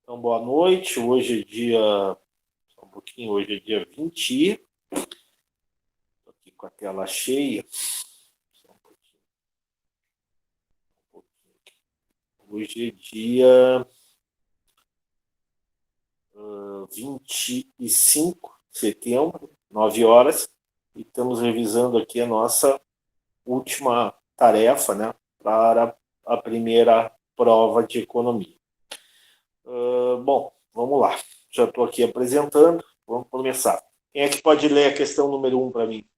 Então, boa noite. Hoje é dia. Só um pouquinho, hoje é dia 20. Estou aqui com a tela cheia. Só um pouquinho. Hoje é dia 25 de setembro, 9 horas. E estamos revisando aqui a nossa última tarefa, né, para a primeira prova de economia. Bom, vamos lá. Já estou aqui apresentando. Vamos começar. Quem é que pode ler a questão número 1 para mim?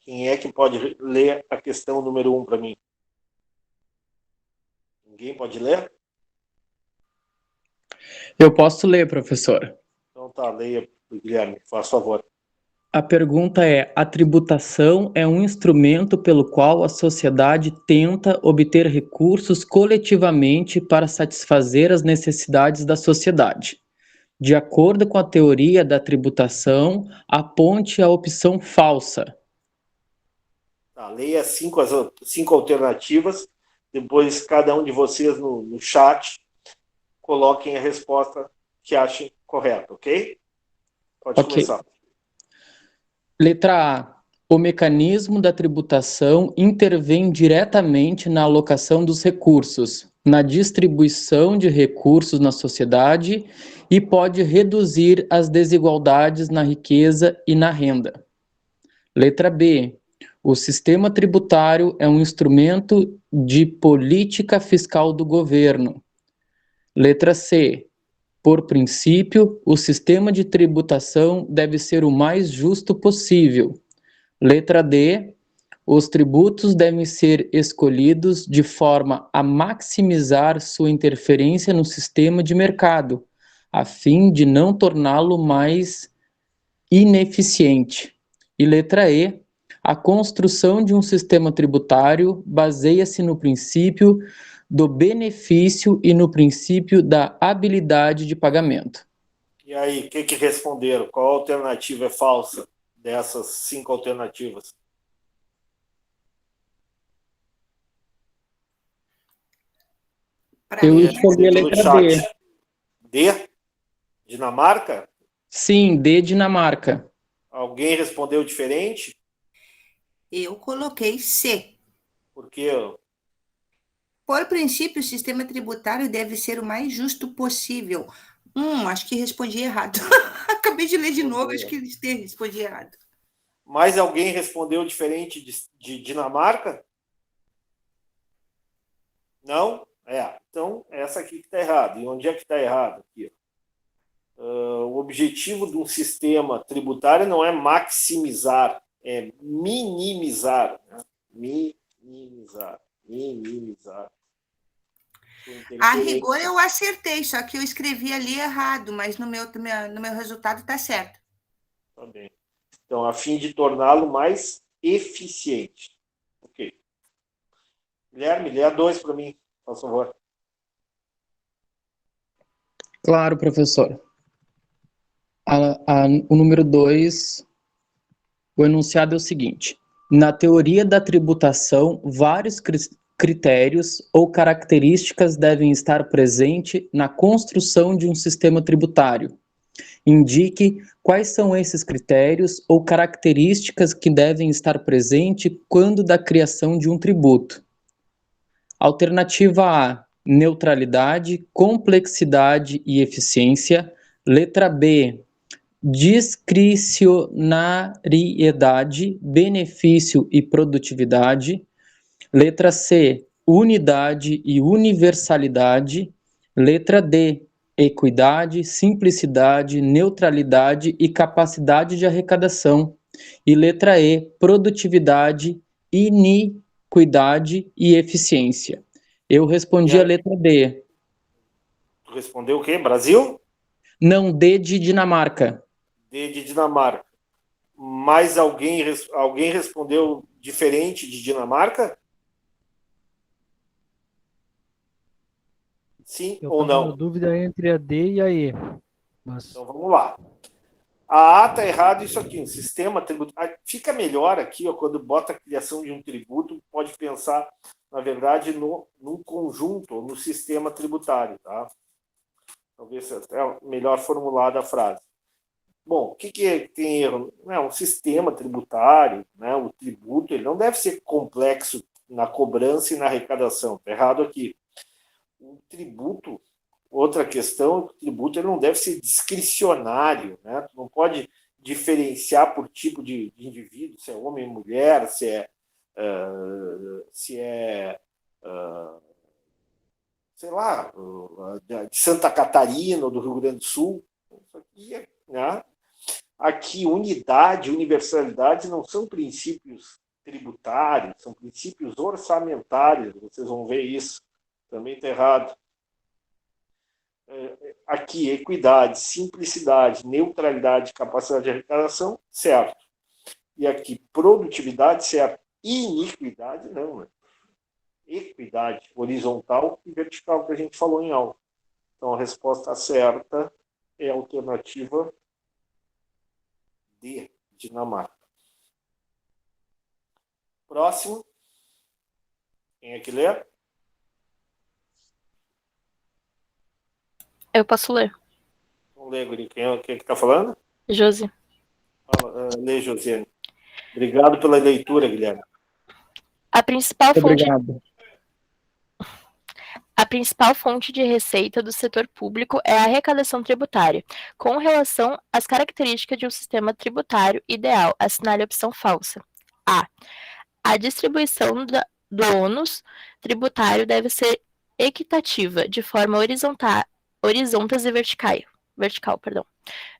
Quem é que pode ler a questão número 1 para mim? Ninguém pode ler? Eu posso ler, professor. Então tá, leia, Guilherme, faz favor. A pergunta é: a tributação é um instrumento pelo qual a sociedade tenta obter recursos coletivamente para satisfazer as necessidades da sociedade. De acordo com a teoria da tributação, aponte a opção falsa. Tá, leia cinco alternativas. Depois, cada um de vocês no chat coloquem a resposta que achem correta, ok? Pode Ok. começar. Letra A. O mecanismo da tributação intervém diretamente na alocação dos recursos, na distribuição de recursos na sociedade e pode reduzir as desigualdades na riqueza e na renda. Letra B. O sistema tributário é um instrumento de política fiscal do governo. Letra C. Por princípio, o sistema de tributação deve ser o mais justo possível. Letra D. Os tributos devem ser escolhidos de forma a maximizar sua interferência no sistema de mercado, a fim de não torná-lo mais ineficiente. E letra E. A construção de um sistema tributário baseia-se no princípio do benefício e no princípio da habilidade de pagamento. E aí, o que responderam? Qual alternativa é falsa dessas 5 alternativas? Eu escolhi a Pelo letra chat. D. D? Dinamarca? Sim, D, Dinamarca. Alguém respondeu diferente? Eu coloquei C. Por quê? Por princípio, o sistema tributário deve ser o mais justo possível. Acho que respondi errado. Acabei de ler de novo, acho que respondi errado. Mais alguém respondeu diferente de Dinamarca? Não? Então, essa aqui que está errada. E onde é que está errado? Aqui. O objetivo de um sistema tributário não é maximizar, é minimizar. Né? Minimizar. A rigor eu acertei, só que eu escrevi ali errado, mas no meu resultado está certo. Tá bem. Então, a fim de torná-lo mais eficiente. Ok. Guilherme, lê a 2 para mim, por favor. Claro, professor. O número 2, o enunciado é o seguinte: na teoria da tributação, vários critérios ou características devem estar presentes na construção de um sistema tributário. Indique quais são esses critérios ou características que devem estar presentes quando da criação de um tributo. Alternativa A, neutralidade, complexidade e eficiência. Letra B, discricionariedade, benefício e produtividade. Letra C, unidade e universalidade. Letra D, equidade, simplicidade, neutralidade e capacidade de arrecadação. E letra E, produtividade, iniquidade e eficiência. Eu respondi a letra D. Tu respondeu o quê? Brasil? Não, D de Dinamarca. D de Dinamarca. Mais alguém respondeu diferente de Dinamarca? Sim Eu ou estava não? na dúvida entre a D e a E. Mas... Então vamos lá. está errado isso aqui, um sistema tributário. Fica melhor aqui, ó, quando bota a criação de um tributo, pode pensar, na verdade, num conjunto, no sistema tributário. Tá? Talvez até melhor formulada a frase. Bom, o que tem erro? É um sistema tributário, né? O tributo ele não deve ser complexo na cobrança e na arrecadação. Está errado aqui. O tributo, outra questão, o tributo ele não deve ser discricionário, né? Tu não pode diferenciar por tipo de indivíduo, se é homem ou mulher, se é sei lá, de Santa Catarina ou do Rio Grande do Sul. Isso aqui, né? Aqui, unidade, universalidade não são princípios tributários, são princípios orçamentários. Vocês vão ver isso. Também está errado. Aqui, equidade, simplicidade, neutralidade, capacidade de arrecadação, certo. E aqui, produtividade, certo. Iniquidade, não, né? Equidade horizontal e vertical, que a gente falou em aula. Então, a resposta certa é a alternativa D, Dinamarca. Próximo. Quem é que lê? Eu posso ler. Não lê, Guri. Quem é que está falando? Josi. Lê, Josiane. Obrigado pela leitura, Guilherme. A principal Obrigado. A principal fonte de receita do setor público é a arrecadação tributária, com relação às características de um sistema tributário ideal. Assinale a opção falsa. A. A distribuição do ônus tributário deve ser equitativa, de forma horizontais e vertical.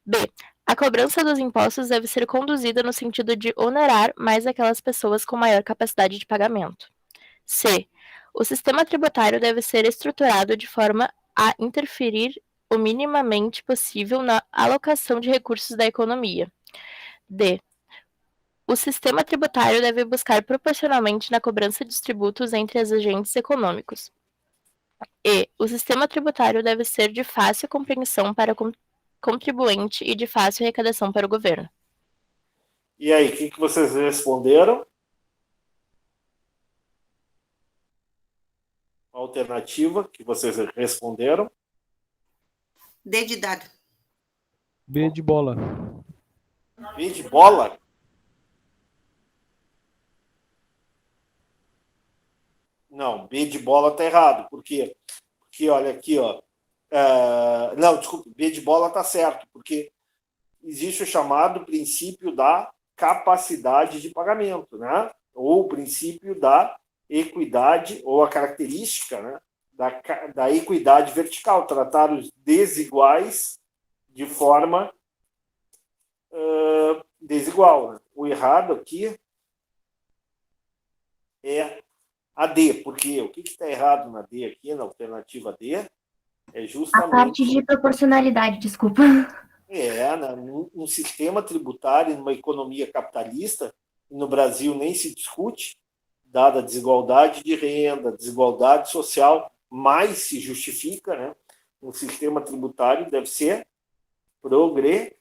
B. A cobrança dos impostos deve ser conduzida no sentido de onerar mais aquelas pessoas com maior capacidade de pagamento. C. O sistema tributário deve ser estruturado de forma a interferir o minimamente possível na alocação de recursos da economia. D. O sistema tributário deve buscar proporcionalmente na cobrança dos tributos entre os agentes econômicos. E. O sistema tributário deve ser de fácil compreensão para o contribuinte e de fácil arrecadação para o governo. E aí, o que vocês responderam? Alternativa que vocês responderam? D de dado. B de bola. B de bola? Não, B de bola está errado. Por quê? Porque, olha aqui, ó. Não, desculpa, B de bola está certo, porque existe o chamado princípio da capacidade de pagamento, né? Ou o princípio da equidade, ou a característica, né, da equidade vertical, tratar os desiguais de forma desigual. Né? O errado aqui é a D, porque o que está errado na D aqui, na alternativa D, é justamente... A parte de proporcionalidade, desculpa. Num sistema tributário, numa economia capitalista, no Brasil nem se discute, dada a desigualdade de renda, desigualdade social, mais se justifica, né? Um sistema tributário deve ser progressivo.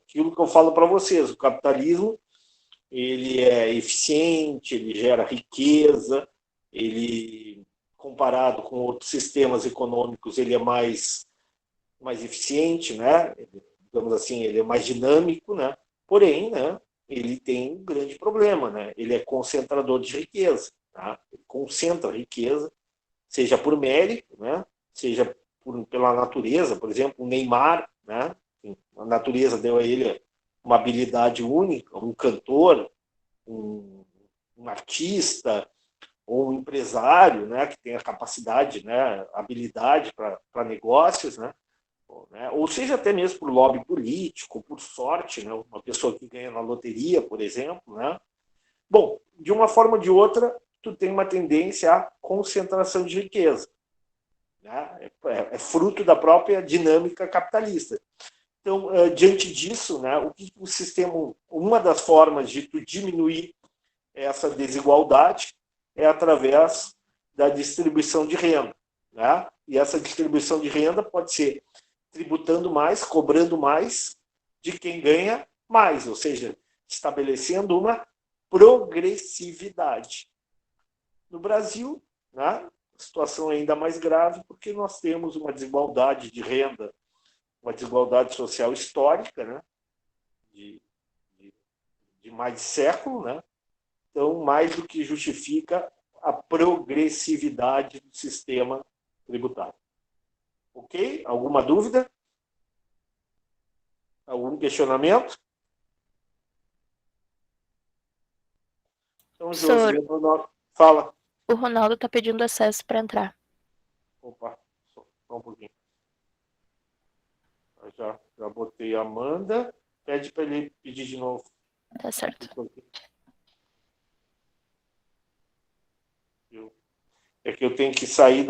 Aquilo que eu falo para vocês, o capitalismo ele é eficiente, ele gera riqueza, ele, comparado com outros sistemas econômicos, ele é mais eficiente, né? Digamos assim, ele é mais dinâmico, né? Porém, né, ele tem um grande problema, né? Ele é concentrador de riqueza, tá? Ele concentra riqueza, seja por mérito, né? Seja pela natureza, por exemplo, o Neymar, né? A natureza deu a ele uma habilidade única, um cantor, um artista ou um empresário, né? Que tem a capacidade, né? Habilidade para negócios, né? Ou seja, até mesmo por lobby político, por sorte, né? Uma pessoa que ganha na loteria, por exemplo, né? Bom, de uma forma ou de outra, tu tem uma tendência à concentração de riqueza, né? É fruto da própria dinâmica capitalista. Então, diante disso, né, o sistema, uma das formas de tu diminuir essa desigualdade é através da distribuição de renda, né? E essa distribuição de renda pode ser tributando mais, cobrando mais de quem ganha mais, ou seja, estabelecendo uma progressividade. No Brasil, né, a situação é ainda mais grave porque nós temos uma desigualdade de renda, uma desigualdade social histórica, né, de mais de século, né? Então, mais do que justifica a progressividade do sistema tributário. Ok? Alguma dúvida? Algum questionamento? Então, Professor, Josi, fala. o Ronaldo está pedindo acesso para entrar. Opa, só um pouquinho. Já botei a Amanda. Pede para ele pedir de novo. Tá certo. É que eu tenho que sair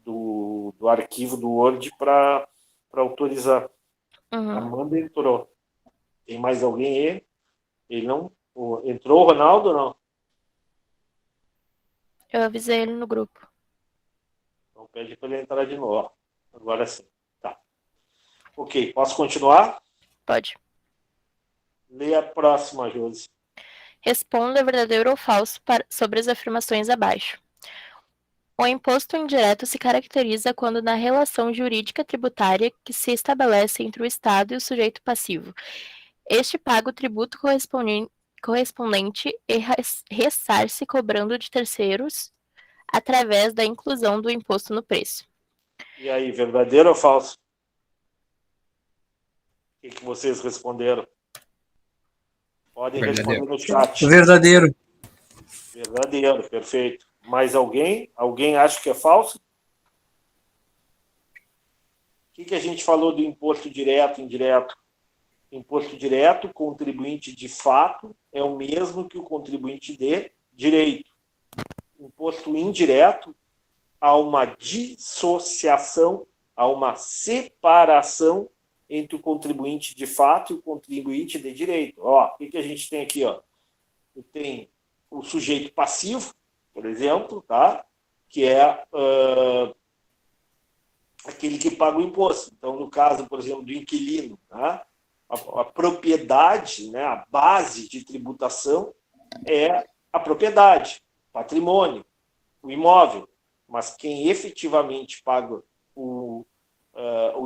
do arquivo do Word para autorizar. Uhum. Amanda entrou. Tem mais alguém aí? Ele não. Entrou o Ronaldo ou não? Eu avisei ele no grupo. Então pede para ele entrar de novo. Agora sim. Tá. Ok, posso continuar? Pode. Leia a próxima, Josi. Responda verdadeiro ou falso sobre as afirmações abaixo. O imposto indireto se caracteriza quando, na relação jurídica tributária que se estabelece entre o Estado e o sujeito passivo, este paga o tributo correspondente e ressarce cobrando de terceiros através da inclusão do imposto no preço. E aí, verdadeiro ou falso? O que vocês responderam? Podem responder no chat. Verdadeiro. Verdadeiro, perfeito. Mais alguém? Alguém acha que é falso? O que a gente falou do imposto direto e indireto? Imposto direto, contribuinte de fato, é o mesmo que o contribuinte de direito. Imposto indireto, há uma dissociação, há uma separação entre o contribuinte de fato e o contribuinte de direito. Ó, o que a gente tem aqui? Ó? Tem o sujeito passivo, por exemplo, tá? Que é aquele que paga o imposto. Então, no caso, por exemplo, do inquilino, tá? A propriedade, né, a base de tributação é a propriedade, patrimônio, o imóvel. Mas quem efetivamente paga o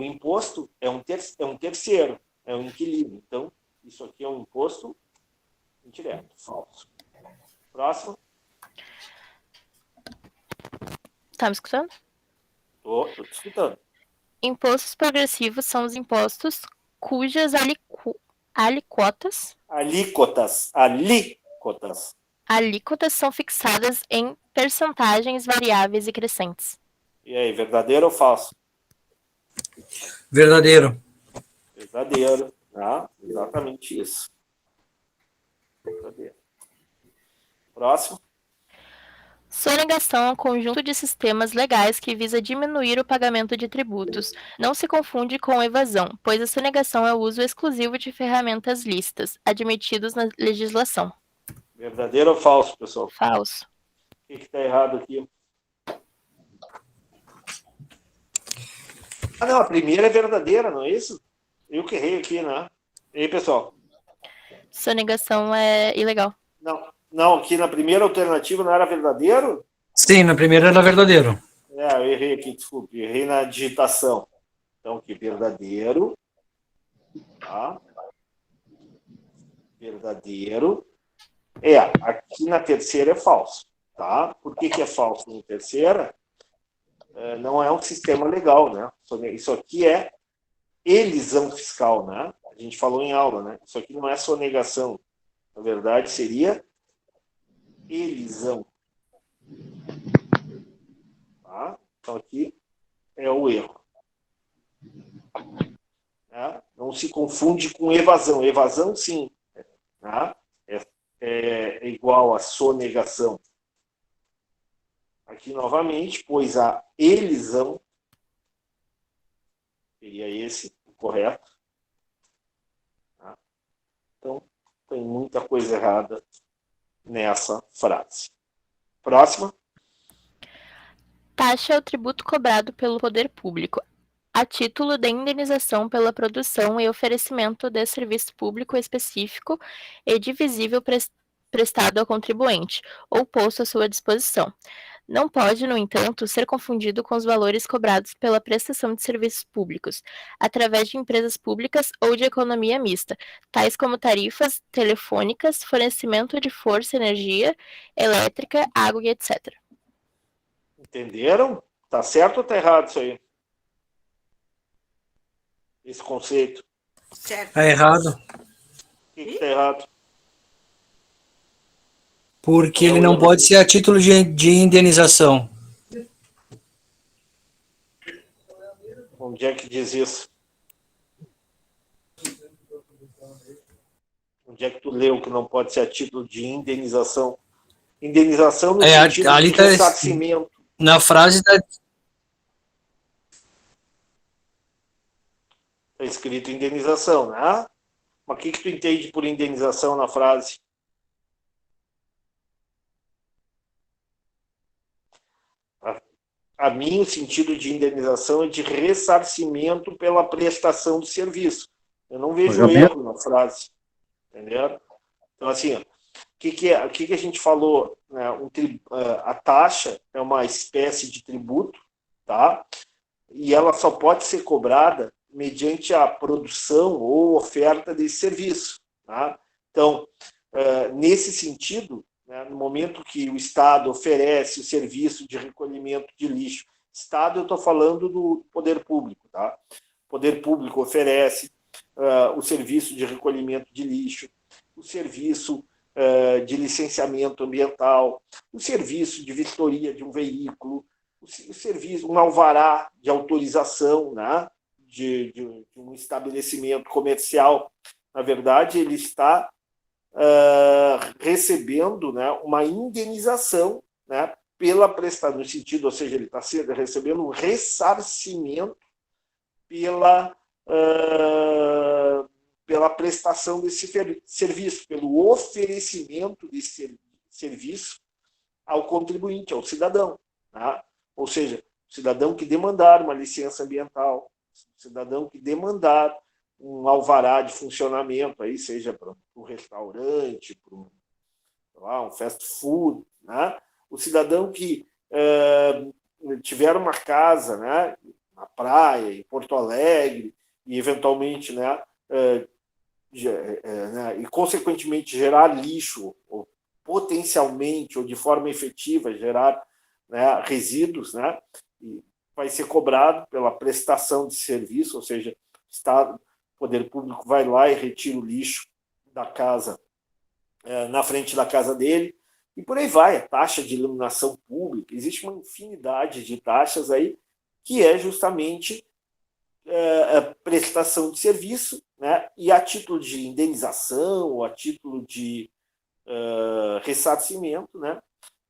imposto é um terceiro, é um inquilino. Então, isso aqui é um imposto indireto, falso. Próximo. Tá me escutando? Estou te escutando. Impostos progressivos são os impostos cujas alíquotas são fixadas em percentagens variáveis e crescentes. E aí, verdadeiro ou falso? Verdadeiro. Verdadeiro, tá? Exatamente isso. Verdadeiro. Próximo. Sonegação é um conjunto de sistemas legais que visa diminuir o pagamento de tributos. Não se confunde com evasão, pois a sonegação é o uso exclusivo de ferramentas lícitas, admitidos na legislação. Verdadeiro ou falso, pessoal? Falso. O que está errado aqui? Ah, não, a primeira é verdadeira, não é isso? Eu que errei aqui, né? E aí, pessoal? Sonegação é ilegal. Não, aqui na primeira alternativa não era verdadeiro? Sim, na primeira era verdadeiro. Eu errei aqui, desculpe, errei na digitação. Então, aqui, verdadeiro. Tá? Verdadeiro. Aqui na terceira é falso. Tá? Por que é falso na terceira? Não é um sistema legal, né? Isso aqui é elisão fiscal, né? A gente falou em aula, né? Isso aqui não é sonegação. Na verdade, seria elisão. Tá? Então, aqui é o erro. Né? Não se confunde com evasão. Evasão, sim. Tá? É igual a sonegação. Aqui, novamente, pois a elisão seria esse o correto. Tá? Então, tem muita coisa errada nessa frase. Próxima. Taxa é o tributo cobrado pelo poder público, a título de indenização pela produção e oferecimento de serviço público específico e divisível prestado ao contribuinte, ou posto à sua disposição. Não pode, no entanto, ser confundido com os valores cobrados pela prestação de serviços públicos, através de empresas públicas ou de economia mista, tais como tarifas telefônicas, fornecimento de força, energia elétrica, água e etc. Entenderam? Tá certo ou tá errado isso aí? Esse conceito. Certo. Tá errado, O que tá errado? porque ele não pode ser a título de indenização. Onde é que diz isso? Onde é que tu leu que não pode ser a título de indenização? Indenização no sentido ali de tá ressarcimento. na frase da... Está escrito indenização, né? Mas o que tu entende por indenização na frase? A mim, o sentido de indenização é de ressarcimento pela prestação do serviço. Eu não vejo erro na frase. Entendeu? Então, assim, o que a gente falou? Né? A taxa é uma espécie de tributo, tá? E ela só pode ser cobrada mediante a produção ou oferta desse serviço. Tá? Então, nesse sentido, né, no momento que o Estado oferece o serviço de recolhimento de lixo, Estado, eu estou falando do poder público, tá? O poder público oferece o serviço de recolhimento de lixo, o serviço de licenciamento ambiental, o serviço de vistoria de um veículo, o serviço, um alvará de autorização, né, de um estabelecimento comercial. Na verdade, ele está recebendo, né, uma indenização, né, pela prestação, no sentido, ou seja, ele está recebendo um ressarcimento pela prestação desse serviço, pelo oferecimento desse serviço ao contribuinte, ao cidadão. Tá? Ou seja, o cidadão que demandar uma licença ambiental, o cidadão que demandar um alvará de funcionamento, aí, seja para um restaurante, para um fast food, né? O cidadão que tiver uma casa, né, na praia, em Porto Alegre, e eventualmente, né, e consequentemente gerar lixo, ou potencialmente ou de forma efetiva gerar, né, resíduos, né, e vai ser cobrado pela prestação de serviço, ou seja, o Estado, o poder público vai lá e retira o lixo da casa, na frente da casa dele, e por aí vai, a taxa de iluminação pública, existe uma infinidade de taxas aí, que é justamente a prestação de serviço, né, e a título de indenização, ou a título de ressarcimento, né,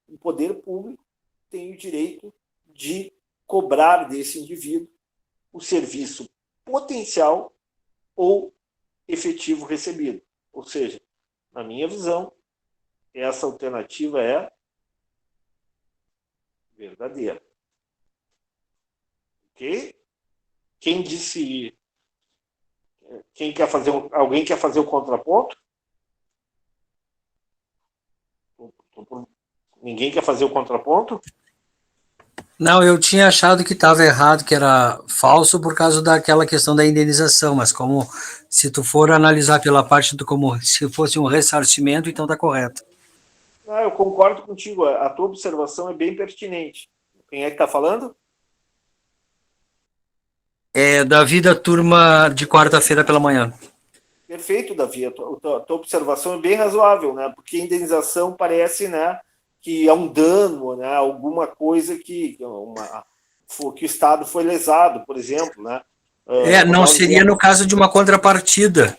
o poder público tem o direito de cobrar desse indivíduo o serviço potencial ou efetivo recebido. Ou seja, na minha visão, essa alternativa é verdadeira. Ok? Quem disse... Alguém quer fazer o contraponto? Ninguém quer fazer o contraponto? Não, eu tinha achado que estava errado, que era falso por causa daquela questão da indenização, mas como se tu for analisar pela parte do como se fosse um ressarcimento, então está correto. Eu concordo contigo, a tua observação é bem pertinente. Quem é que está falando? É Davi da turma de quarta-feira pela manhã. Perfeito, Davi. A tua observação é bem razoável, né? Porque a indenização parece, né, que é um dano, né, alguma coisa que o Estado foi lesado, por exemplo, né? Não seria no caso de uma contrapartida.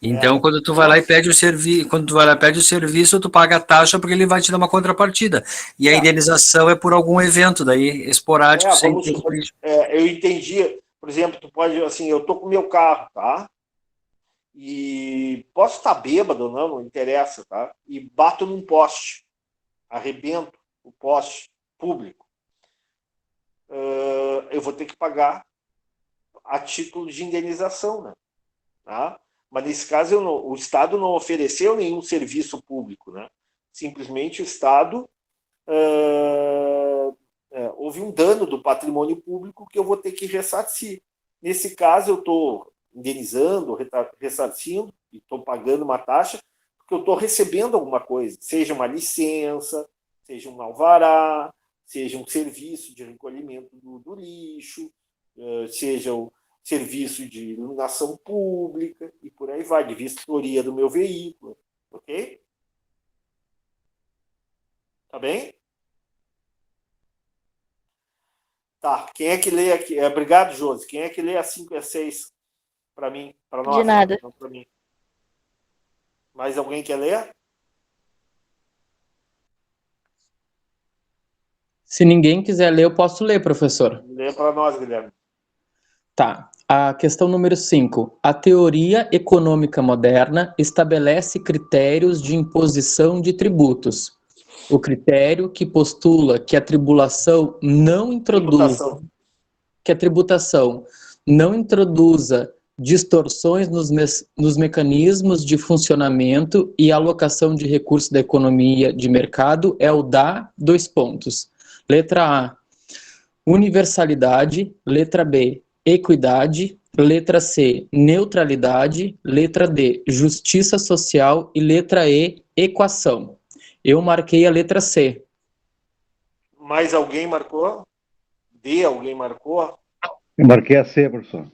Então, quando tu vai lá e pede o serviço, quando tu vai lá e pede o serviço, tu paga a taxa porque ele vai te dar uma contrapartida. E a indenização é por algum evento, daí esporádico, eu entendi. Por exemplo, tu pode, assim, eu tô com o meu carro, tá? E posso estar bêbado ou não interessa, tá? E bato num poste, arrebento o poste público. eu vou ter que pagar a título de indenização, né? Tá? Mas nesse caso o Estado não ofereceu nenhum serviço público, né? Simplesmente o Estado houve um dano do patrimônio público que eu vou ter que ressarcir. Nesse caso eu estou indenizando, ressarcindo e estou pagando uma taxa porque eu estou recebendo alguma coisa, seja uma licença, seja um alvará, seja um serviço de recolhimento do lixo, seja o serviço de iluminação pública e por aí vai, de vistoria do meu veículo, ok? Tá bem? Tá, quem é que lê aqui? Obrigado, Josi. Quem é que lê a 5 e a 6 para mim, para nós? De nada. Não para mim. Mais alguém quer ler? Se ninguém quiser ler, eu posso ler, professor. Lê para nós, Guilherme. Tá. A questão número 5. A teoria econômica moderna estabelece critérios de imposição de tributos. O critério que postula que a tributação não introduza distorções nos mecanismos de funcionamento e alocação de recursos da economia de mercado é o da... Letra A, universalidade. Letra B, equidade. Letra C, neutralidade. Letra D, justiça social. E letra E, equação. Eu marquei a letra C. Mais alguém marcou? D, alguém marcou? Eu marquei a C, professor.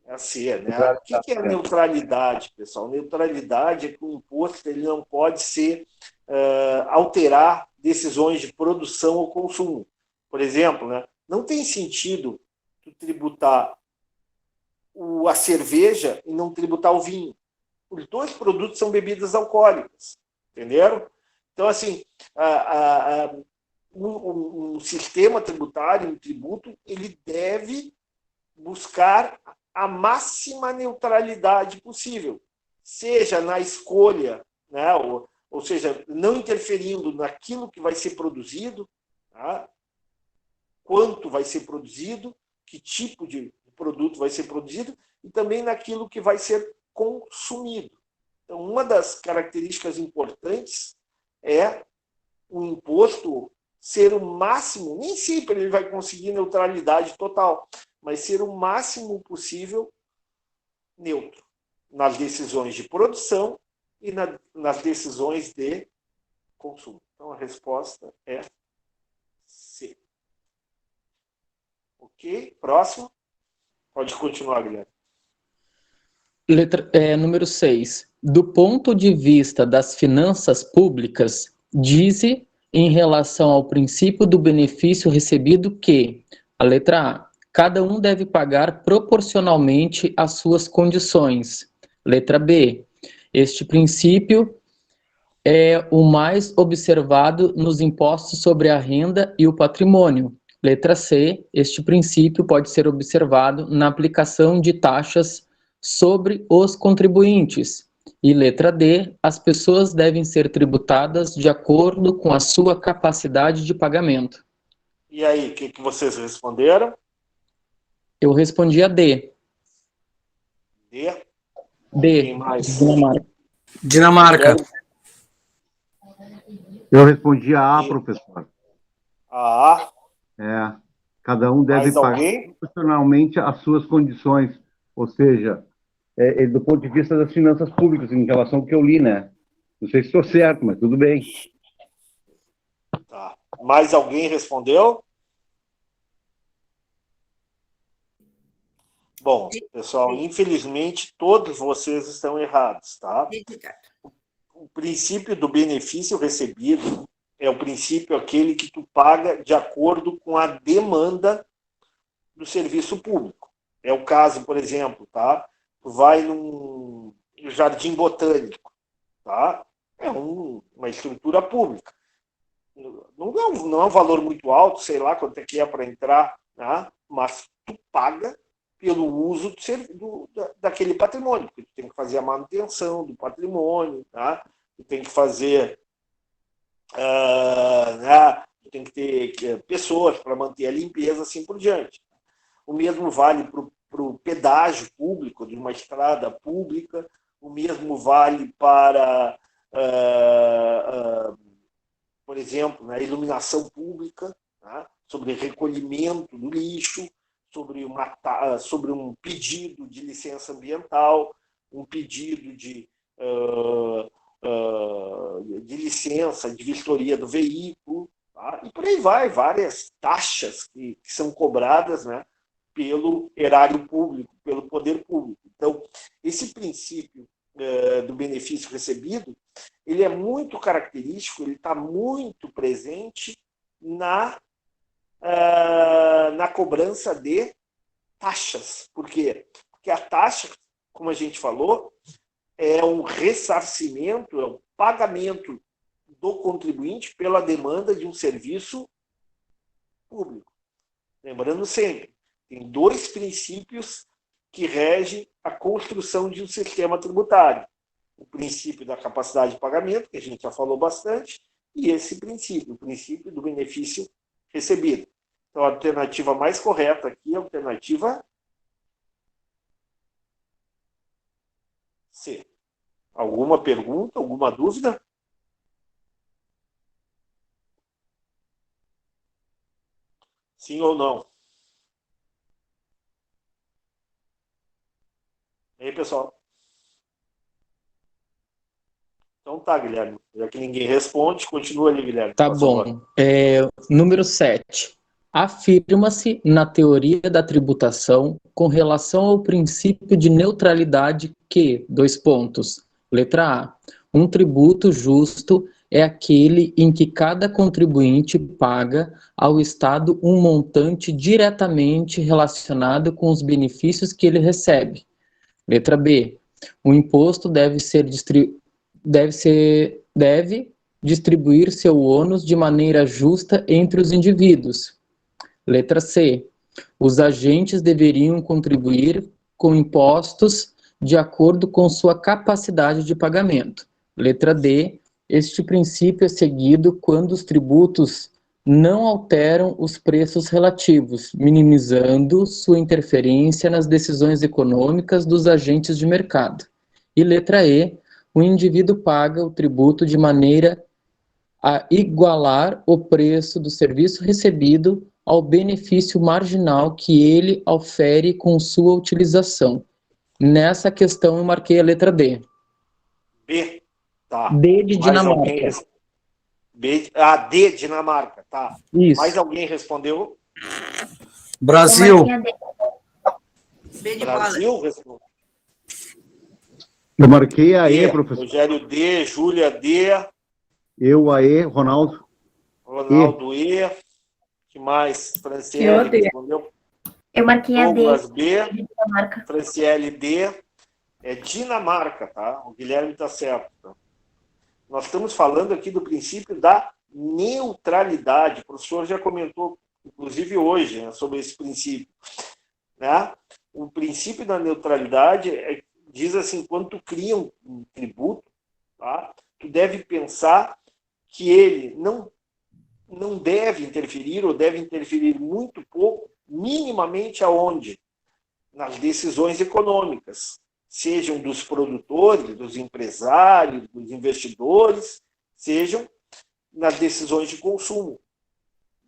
É a C, né? O que é a neutralidade, pessoal? Neutralidade é que o imposto ele não pode ser alterar decisões de produção ou consumo. Por exemplo, né, não tem sentido tu tributar a cerveja e não tributar o vinho. Os dois produtos são bebidas alcoólicas, entenderam? Então, assim, um sistema tributário, um tributo, ele deve buscar a máxima neutralidade possível, seja na escolha, né, ou seja, não interferindo naquilo que vai ser produzido, tá? Quanto vai ser produzido, que tipo de produto vai ser produzido, e também naquilo que vai ser consumido. Então, uma das características importantes é o imposto ser o máximo, nem sempre ele vai conseguir neutralidade total, mas ser o máximo possível neutro nas decisões de produção e nas decisões de consumo. Então, a resposta é C. Ok? Próximo. Pode continuar, Guilherme. Número 6. Do ponto de vista das finanças públicas, diz em relação ao princípio do benefício recebido que, a letra A, cada um deve pagar proporcionalmente às suas condições. Letra B, este princípio é o mais observado nos impostos sobre a renda e o patrimônio. Letra C, este princípio pode ser observado na aplicação de taxas sobre os contribuintes. E letra D, as pessoas devem ser tributadas de acordo com a sua capacidade de pagamento. E aí, o que vocês responderam? Eu respondi a D. D? D, Quem mais? Dinamarca. Eu respondi a A, professor. A. Cada um deve Mais pagar alguém? proporcionalmente às suas condições, ou seja, do ponto de vista das finanças públicas, em relação ao que eu li, né? Não sei se estou certo, mas tudo bem. Tá. Mais alguém respondeu? Bom, pessoal, infelizmente todos vocês estão errados, tá? O princípio do benefício recebido é o princípio aquele que tu paga de acordo com a demanda do serviço público. É o caso, por exemplo, tá? Tu vai num jardim botânico, tá? É uma estrutura pública. Não é um valor muito alto, sei lá quanto é que é para entrar, tá? Mas tu paga pelo uso daquele patrimônio, porque tu tem que fazer a manutenção do patrimônio, tá? Tu tem que fazer tem que ter pessoas para manter a limpeza, assim por diante. O mesmo vale para o pedágio público de uma estrada pública, o mesmo vale para, por exemplo, na iluminação pública, tá? Sobre recolhimento do lixo, sobre um pedido de licença ambiental, um pedido de licença, de vistoria do veículo, tá? E por aí vai, várias taxas que são cobradas, né, pelo erário público, pelo poder público. Então, esse princípio do benefício recebido, ele é muito característico, ele está muito presente na cobrança de taxas. Por quê? Porque a taxa, como a gente falou, é um ressarcimento, é um pagamento do contribuinte pela demanda de um serviço público. Lembrando sempre, tem dois princípios que regem a construção de um sistema tributário. O princípio da capacidade de pagamento, que a gente já falou bastante, e esse princípio, o princípio do benefício recebido. Então, a alternativa mais correta aqui é a alternativa C. Alguma pergunta, alguma dúvida? Sim ou não? E aí, pessoal? Então tá, Guilherme. Já que ninguém responde, continua ali, Guilherme. Tá bom. Número 7. Afirma-se na teoria da tributação com relação ao princípio de neutralidade que, letra A, um tributo justo é aquele em que cada contribuinte paga ao Estado um montante diretamente relacionado com os benefícios que ele recebe. Letra B, o imposto deve distribuir seu ônus de maneira justa entre os indivíduos. Letra C, os agentes deveriam contribuir com impostos de acordo com sua capacidade de pagamento. Letra D, este princípio é seguido quando os tributos não alteram os preços relativos, minimizando sua interferência nas decisões econômicas dos agentes de mercado. E letra E, o indivíduo paga o tributo de maneira a igualar o preço do serviço recebido ao benefício marginal que ele ofere com sua utilização. Nessa questão eu marquei a letra D. B, tá. D de Dinamarca. D, Dinamarca, tá. Isso. Mais alguém respondeu? Brasil. B de Brasil respondeu. Eu marquei a E, D, professor. Rogério D, Júlia D, Eu, a E, Ronaldo. Ronaldo E. Que mais? Franciele respondeu. Eu marquei a D. Douglas B, de Dinamarca. Franciele D. É Dinamarca, tá? O Guilherme está certo. Tá? Nós estamos falando aqui do princípio da neutralidade. O professor já comentou, inclusive hoje, né, sobre esse princípio. Né? O princípio da neutralidade diz assim, quando tu cria um tributo, tá? Tu deve pensar que ele não deve interferir, ou deve interferir muito pouco, minimamente aonde? Nas decisões econômicas, sejam dos produtores, dos empresários, dos investidores, sejam nas decisões de consumo,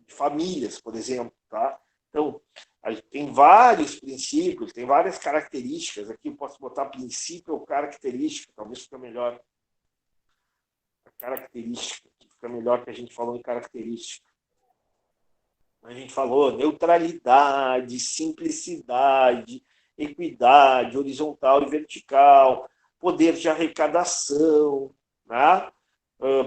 de famílias, por exemplo. Tá? Então, tem vários princípios, tem várias características. Aqui eu posso botar princípio ou característica, talvez fique melhor. A característica, que fica melhor que a gente falou em característica. A gente falou neutralidade, simplicidade, equidade, horizontal e vertical, poder de arrecadação, né?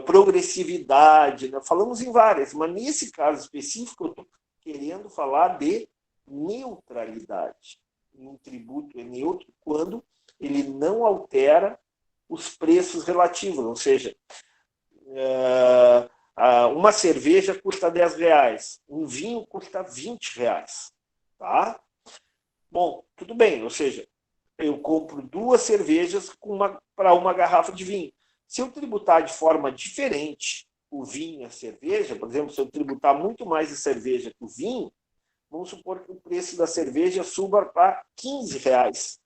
Progressividade, né? Falamos em várias, mas nesse caso específico eu estou querendo falar de neutralidade. Um tributo é neutro quando ele não altera os preços relativos, ou seja, uma cerveja custa R$10, um vinho custa R$20, tá? Bom, tudo bem, ou seja, eu compro 2 cervejas para uma garrafa de vinho. Se eu tributar de forma diferente o vinho e a cerveja, por exemplo, se eu tributar muito mais a cerveja que o vinho, vamos supor que o preço da cerveja suba para R$15,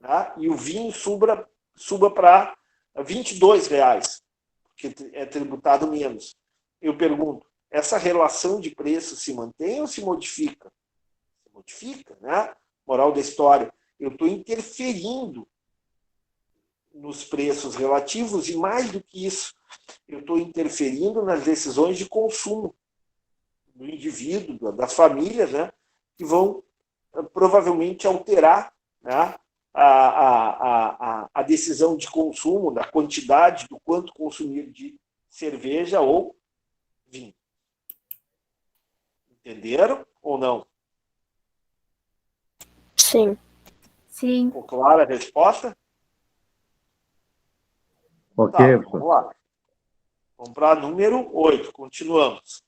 tá? E o vinho suba para R$22, porque é tributado menos. Eu pergunto, essa relação de preço se mantém ou se modifica? Se modifica, né? Moral da história, eu estou interferindo nos preços relativos e, mais do que isso, eu estou interferindo nas decisões de consumo do indivíduo, das famílias, né, que vão provavelmente alterar, né, a decisão de consumo, da quantidade, do quanto consumir de cerveja ou vinho. Entenderam ou não? Sim. Sim. Ficou clara a resposta? Ok, Tá, professor. vamos lá. Vamos para número 8, continuamos.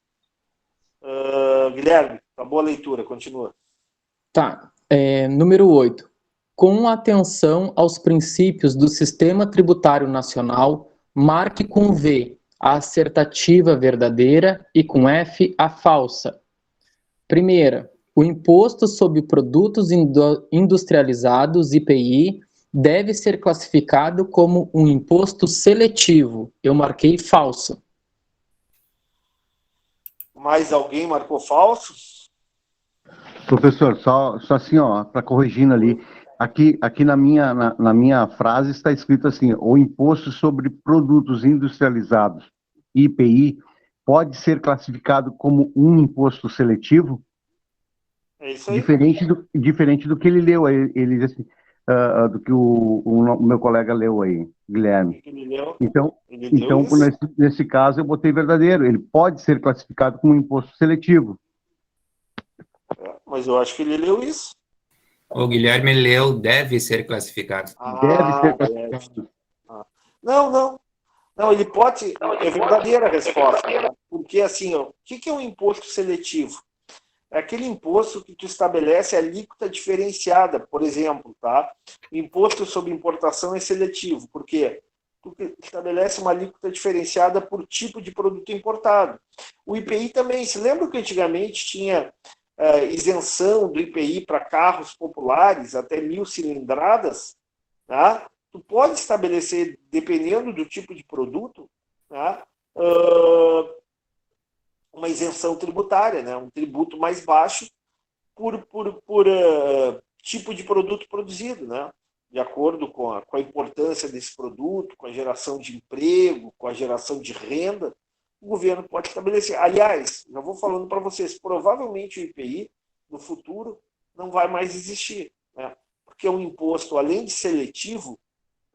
Guilherme, tá boa a leitura, continua. Tá. Número 8. Com atenção aos princípios do Sistema Tributário Nacional, marque com V a assertativa verdadeira e com F a falsa. Primeira, o Imposto sobre Produtos Industrializados, IPI, deve ser classificado como um imposto seletivo. Eu marquei falso. Mais alguém marcou falso? Professor, só assim, ó, para corrigindo ali, aqui na minha frase está escrito assim: o imposto sobre produtos industrializados, IPI, pode ser classificado como um imposto seletivo? É isso aí. Diferente do que ele leu aí, ele diz assim, do que o meu colega leu aí, Guilherme. Ele leu Então, isso. nesse caso, eu botei verdadeiro. Ele pode ser classificado como um imposto seletivo. Mas eu acho que ele leu isso. O Guilherme leu deve ser classificado. Deve ser Deve. classificado. Não, ele pode. É verdadeira a resposta. Né? Porque, assim, ó, o que é um imposto seletivo? É aquele imposto que tu estabelece a alíquota diferenciada, por exemplo, tá? O imposto sobre importação é seletivo, porque tu estabelece uma alíquota diferenciada por tipo de produto importado. O IPI também, se lembra que antigamente tinha isenção do IPI para carros populares até 1.000 cilindradas, tá? Tu pode estabelecer, dependendo do tipo de produto, tá? Uma isenção tributária, né? Um tributo mais baixo por tipo de produto produzido, né? De acordo com a importância desse produto, com a geração de emprego, com a geração de renda, o governo pode estabelecer. Aliás, já vou falando para vocês, provavelmente o IPI, no futuro, não vai mais existir, né? Porque é um imposto, além de seletivo,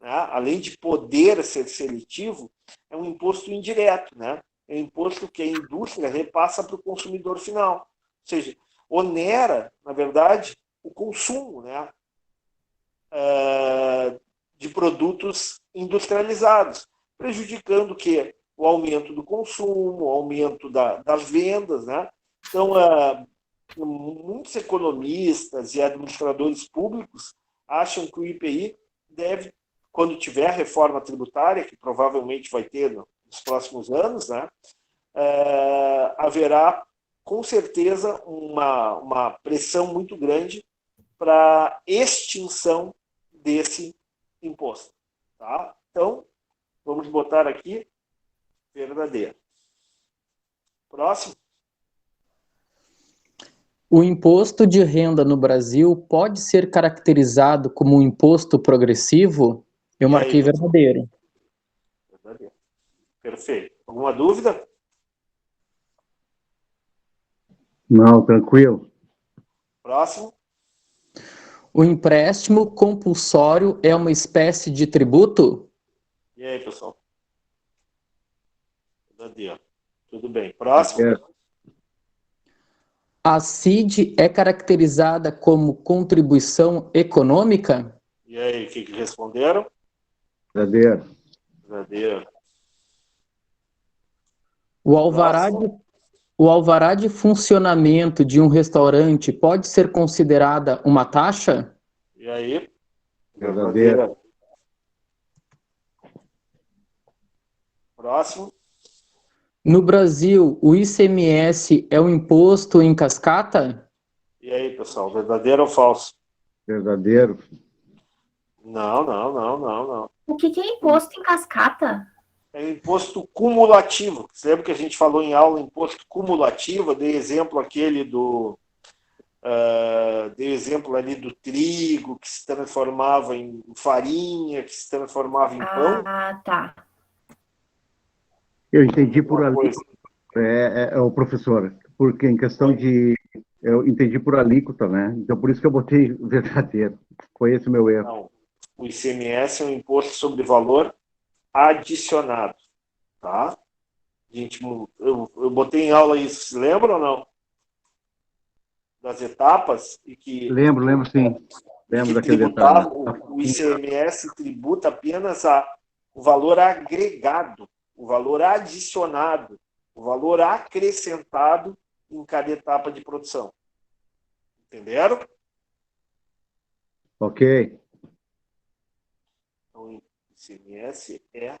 né? Além de poder ser seletivo, é um imposto indireto, né? É um imposto que a indústria repassa para o consumidor final. Ou seja, onera, na verdade, o consumo, né? De produtos industrializados, prejudicando o quê? O aumento do consumo, o aumento das vendas, né? Então, muitos economistas e administradores públicos acham que o IPI deve, quando tiver a reforma tributária, que provavelmente vai ter nos próximos anos, né? Haverá, com certeza, uma pressão muito grande para extinção desse imposto. Tá? Então, vamos botar aqui verdadeiro. Próximo. O imposto de renda no Brasil pode ser caracterizado como um imposto progressivo? Eu marquei verdadeiro. Verdadeiro. Perfeito. Alguma dúvida? Não, tranquilo. Próximo. O empréstimo compulsório é uma espécie de tributo? E aí, pessoal? Verdadeiro. Tudo bem. Próximo. A CID é caracterizada como contribuição econômica? E aí, o que responderam? Verdadeiro. Verdadeiro. O alvará de funcionamento de um restaurante pode ser considerada uma taxa? E aí? Verdadeiro. Próximo. No Brasil, o ICMS é um imposto em cascata? E aí, pessoal, verdadeiro ou falso? Verdadeiro. Não, não, não, não, não. O que é imposto em cascata? É imposto cumulativo. Você lembra que a gente falou em aula imposto cumulativo? Dei exemplo aquele do... dei exemplo ali do trigo, que se transformava em farinha, que se transformava em pão. Ah, tá. Eu entendi por Uma ali, coisa. o professor, porque em questão de... Eu entendi por alíquota, né? Então, por isso que eu botei verdadeiro. Foi esse o meu erro. Não. O ICMS é um imposto sobre valor adicionado, tá? Gente, eu botei em aula isso, se lembra ou não? Das etapas e que Lembro sim. Lembro daquele tributava, detalhe. o ICMS tributa apenas o valor agregado, o valor adicionado, o valor acrescentado em cada etapa de produção. Entenderam? Ok. Então, o ICMS é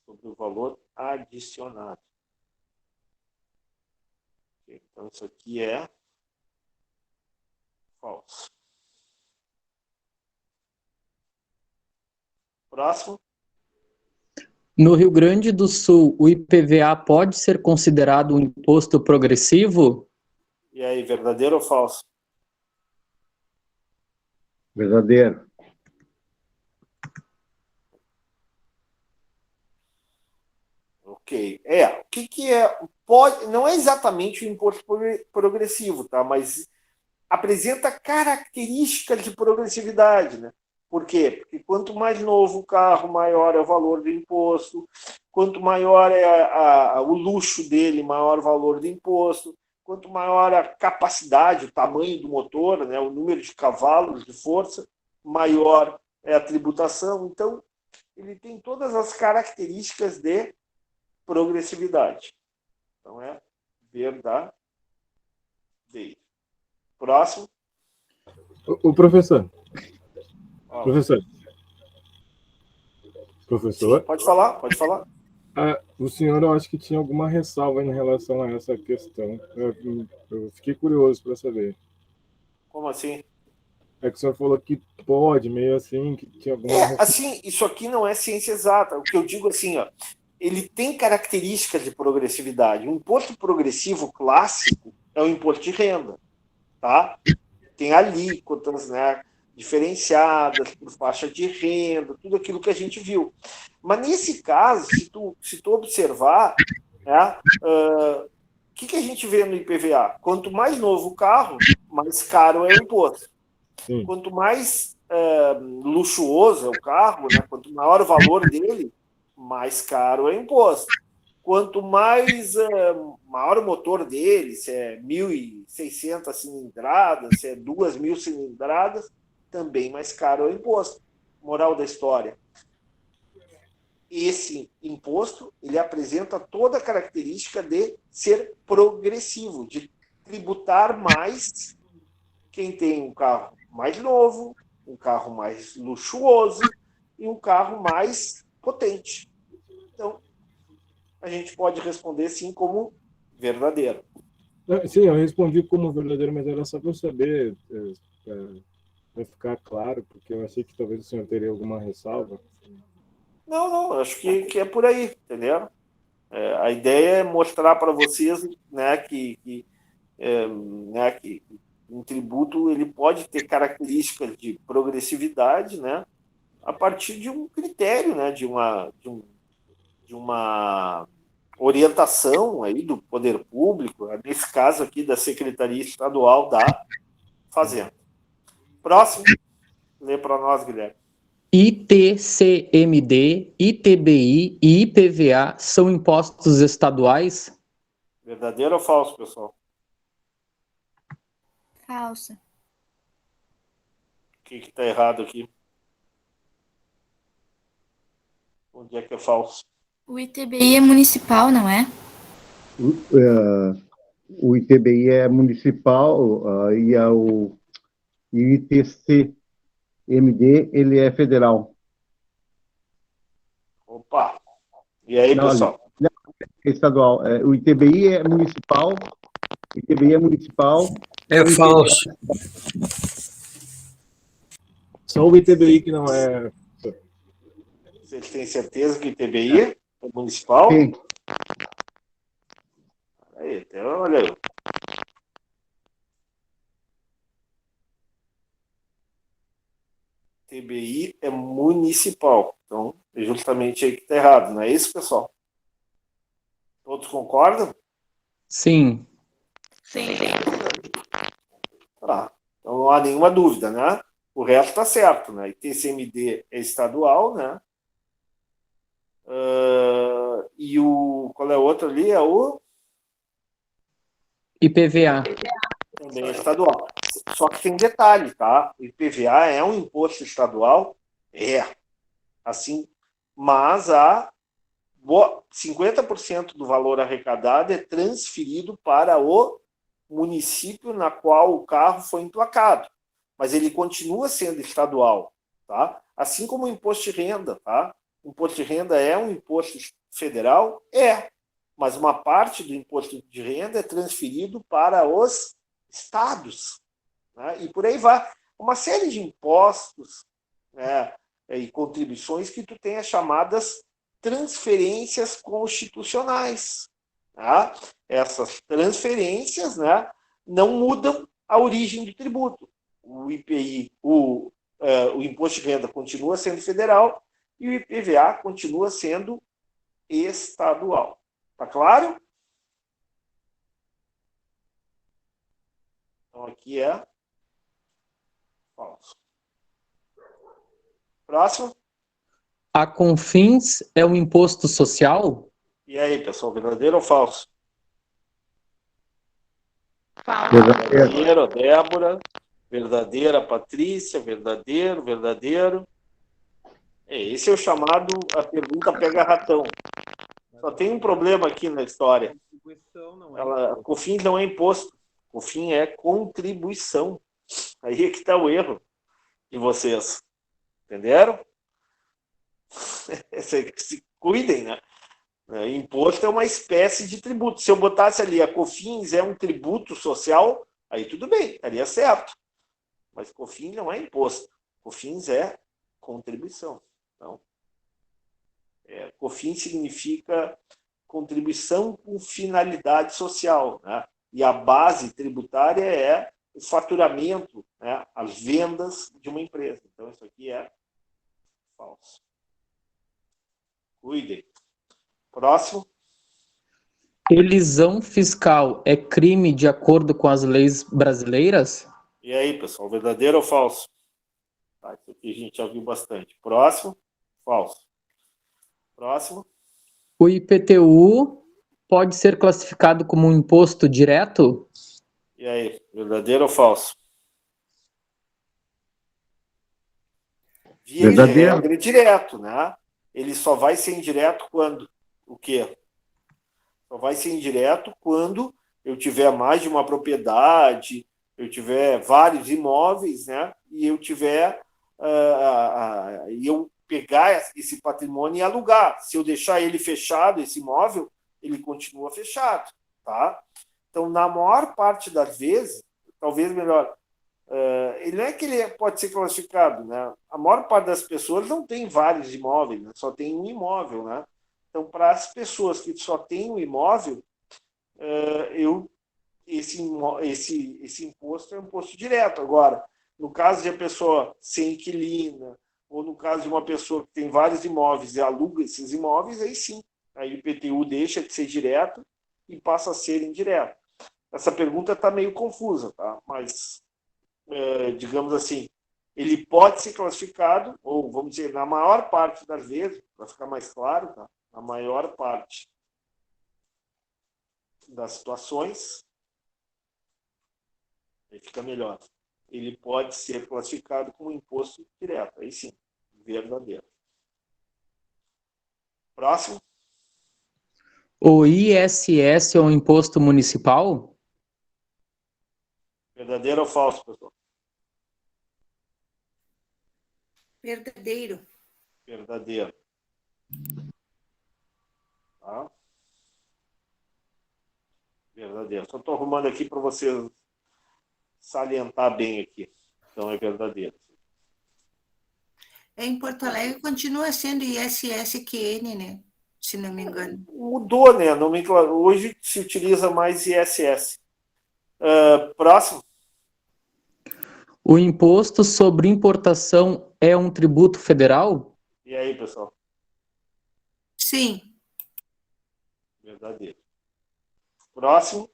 sobre o valor adicionado. Então, isso aqui é falso. Próximo. No Rio Grande do Sul, o IPVA pode ser considerado um imposto progressivo? E aí, verdadeiro ou falso? Verdadeiro. Ok. O que é? Pode, não é exatamente o imposto progressivo, tá? Mas apresenta características de progressividade, né? Por quê? Porque quanto mais novo o carro, maior é o valor do imposto. Quanto maior é o luxo dele, maior o valor do imposto. Quanto maior a capacidade, o tamanho do motor, né? O número de cavalos de força, maior é a tributação. Então, ele tem todas as características de progressividade. Então, é verdadeiro. Próximo. O professor. Ó, Professor. pode falar, pode falar. O senhor, eu acho que tinha alguma ressalva em relação a essa questão. Eu fiquei curioso para saber. Como assim? É que o senhor falou que pode, meio assim, que tinha alguma... Assim, isso aqui não é ciência exata. O que eu digo assim, ó, ele tem características de progressividade. O imposto progressivo clássico é o imposto de renda, tá? Tem alíquotas, né, diferenciadas por faixa de renda, tudo aquilo que a gente viu. Mas nesse caso, se tu observar, né, o que a gente vê no IPVA? Quanto mais novo o carro, mais caro é o imposto. Sim. Quanto mais luxuoso é o carro, né, quanto maior o valor dele, mais caro é o imposto. Quanto mais maior o motor dele, se é 1.600 cilindradas, se é 2.000 cilindradas, também mais caro é o imposto. Moral da história. Esse imposto, ele apresenta toda a característica de ser progressivo, de tributar mais quem tem um carro mais novo, um carro mais luxuoso e um carro mais potente. Então, a gente pode responder sim como verdadeiro. Sim, eu respondi como verdadeiro, mas era só para eu saber, para ficar claro, porque eu achei que talvez o senhor teria alguma ressalva. Não, acho que é por aí, entendeu? A ideia é mostrar para vocês, né, que um tributo ele pode ter características de progressividade, né, a partir de um critério, né, de uma orientação aí do poder público, nesse caso aqui da Secretaria Estadual da Fazenda. Próximo, lê para nós, Guilherme. ITCMD, ITBI e IPVA são impostos estaduais? Verdadeiro ou falso, pessoal? Falsa. O que está errado aqui? Onde é que é falso? O ITBI é municipal, não é? O ITBI é municipal e o ITCMD ele é federal. Opa! E aí, Não, pessoal? estadual. O ITBI é municipal. ITBI é municipal. É o IPVA falso. Só o ITBI que não é. Vocês têm certeza que o ITBI é municipal? Sim. Aí, então, olha aí. ITBI é municipal. Então, é justamente aí que está errado, não é isso, pessoal? Todos concordam? Sim. Tá. Então não há nenhuma dúvida, né? O resto está certo, né? ITCMD é estadual, né? E o. Qual é o outro ali? É o. IPVA. Também é estadual. Só que tem detalhe, tá? O IPVA é um imposto estadual? É. Assim, mas 50% do valor arrecadado é transferido para o município na qual o carro foi emplacado. Mas ele continua sendo estadual, tá? Assim como o imposto de renda, tá? O imposto de renda é um imposto federal? É. Mas uma parte do imposto de renda é transferido para os estados, né? E por aí vai. Uma série de impostos, né, e contribuições que tu tem as chamadas transferências constitucionais. Tá? Essas transferências, né, não mudam a origem do tributo. O IPI, o imposto de renda continua sendo federal e o IPVA continua sendo estadual. Tá claro? Então aqui é falso. Próximo. A Confins é um imposto social? E aí, pessoal, verdadeiro ou falso? Verdadeiro. Verdadeiro, Débora. Verdadeira, Patrícia. Verdadeiro. Esse é o chamado, a pergunta pega ratão. Só tem um problema aqui na história. COFINS não é imposto. COFINS é contribuição. Aí é que está o erro de vocês. Entenderam? Se cuidem, né? Imposto é uma espécie de tributo. Se eu botasse ali a COFINS é um tributo social, aí tudo bem, estaria certo. Mas COFINS não é imposto. COFINS é contribuição. Então, COFINS significa contribuição com finalidade social, né? E a base tributária é o faturamento, né? As vendas de uma empresa. Então, isso aqui é falso. Cuidem. Próximo. Elisão fiscal é crime de acordo com as leis brasileiras? E aí, pessoal, verdadeiro ou falso? Tá, isso aqui a gente já viu bastante. Próximo. Falso. Próximo. O IPTU pode ser classificado como um imposto direto? E aí, verdadeiro ou falso? Via de regra, direto, né? Ele só vai ser indireto quando? O quê? Só vai ser indireto quando eu tiver mais de uma propriedade, eu tiver vários imóveis, né? E eu tiver eu pegar esse patrimônio e alugar. Se eu deixar ele fechado, esse imóvel, ele continua fechado, tá? Então, na maior parte das vezes, talvez melhor, ele não é que ele pode ser classificado, né? A maior parte das pessoas não tem vários imóveis, né? Só tem um imóvel, né? Então, para as pessoas que só têm um imóvel, esse imposto é um imposto direto. Agora, no caso de a pessoa ser inquilina, ou no caso de uma pessoa que tem vários imóveis e aluga esses imóveis, aí sim, aí o IPTU deixa de ser direto e passa a ser indireto. Essa pergunta está meio confusa, tá? Mas, digamos assim, ele pode ser classificado, ou vamos dizer, na maior parte das vezes, para ficar mais claro, tá? Na maior parte das situações, aí fica melhor. Ele pode ser classificado como imposto direto, aí sim, verdadeiro. Próximo. O ISS é um imposto municipal? Verdadeiro ou falso, pessoal? Verdadeiro. Verdadeiro. Tá? Verdadeiro. Só estou arrumando aqui para vocês salientar bem aqui. Então, é verdadeiro. Em Porto Alegre continua sendo ISSQN, né? Se não me engano. Mudou, né? Hoje se utiliza mais ISS. Próximo. O imposto sobre importação é um tributo federal? E aí, pessoal? Sim. Verdadeiro. Próximo.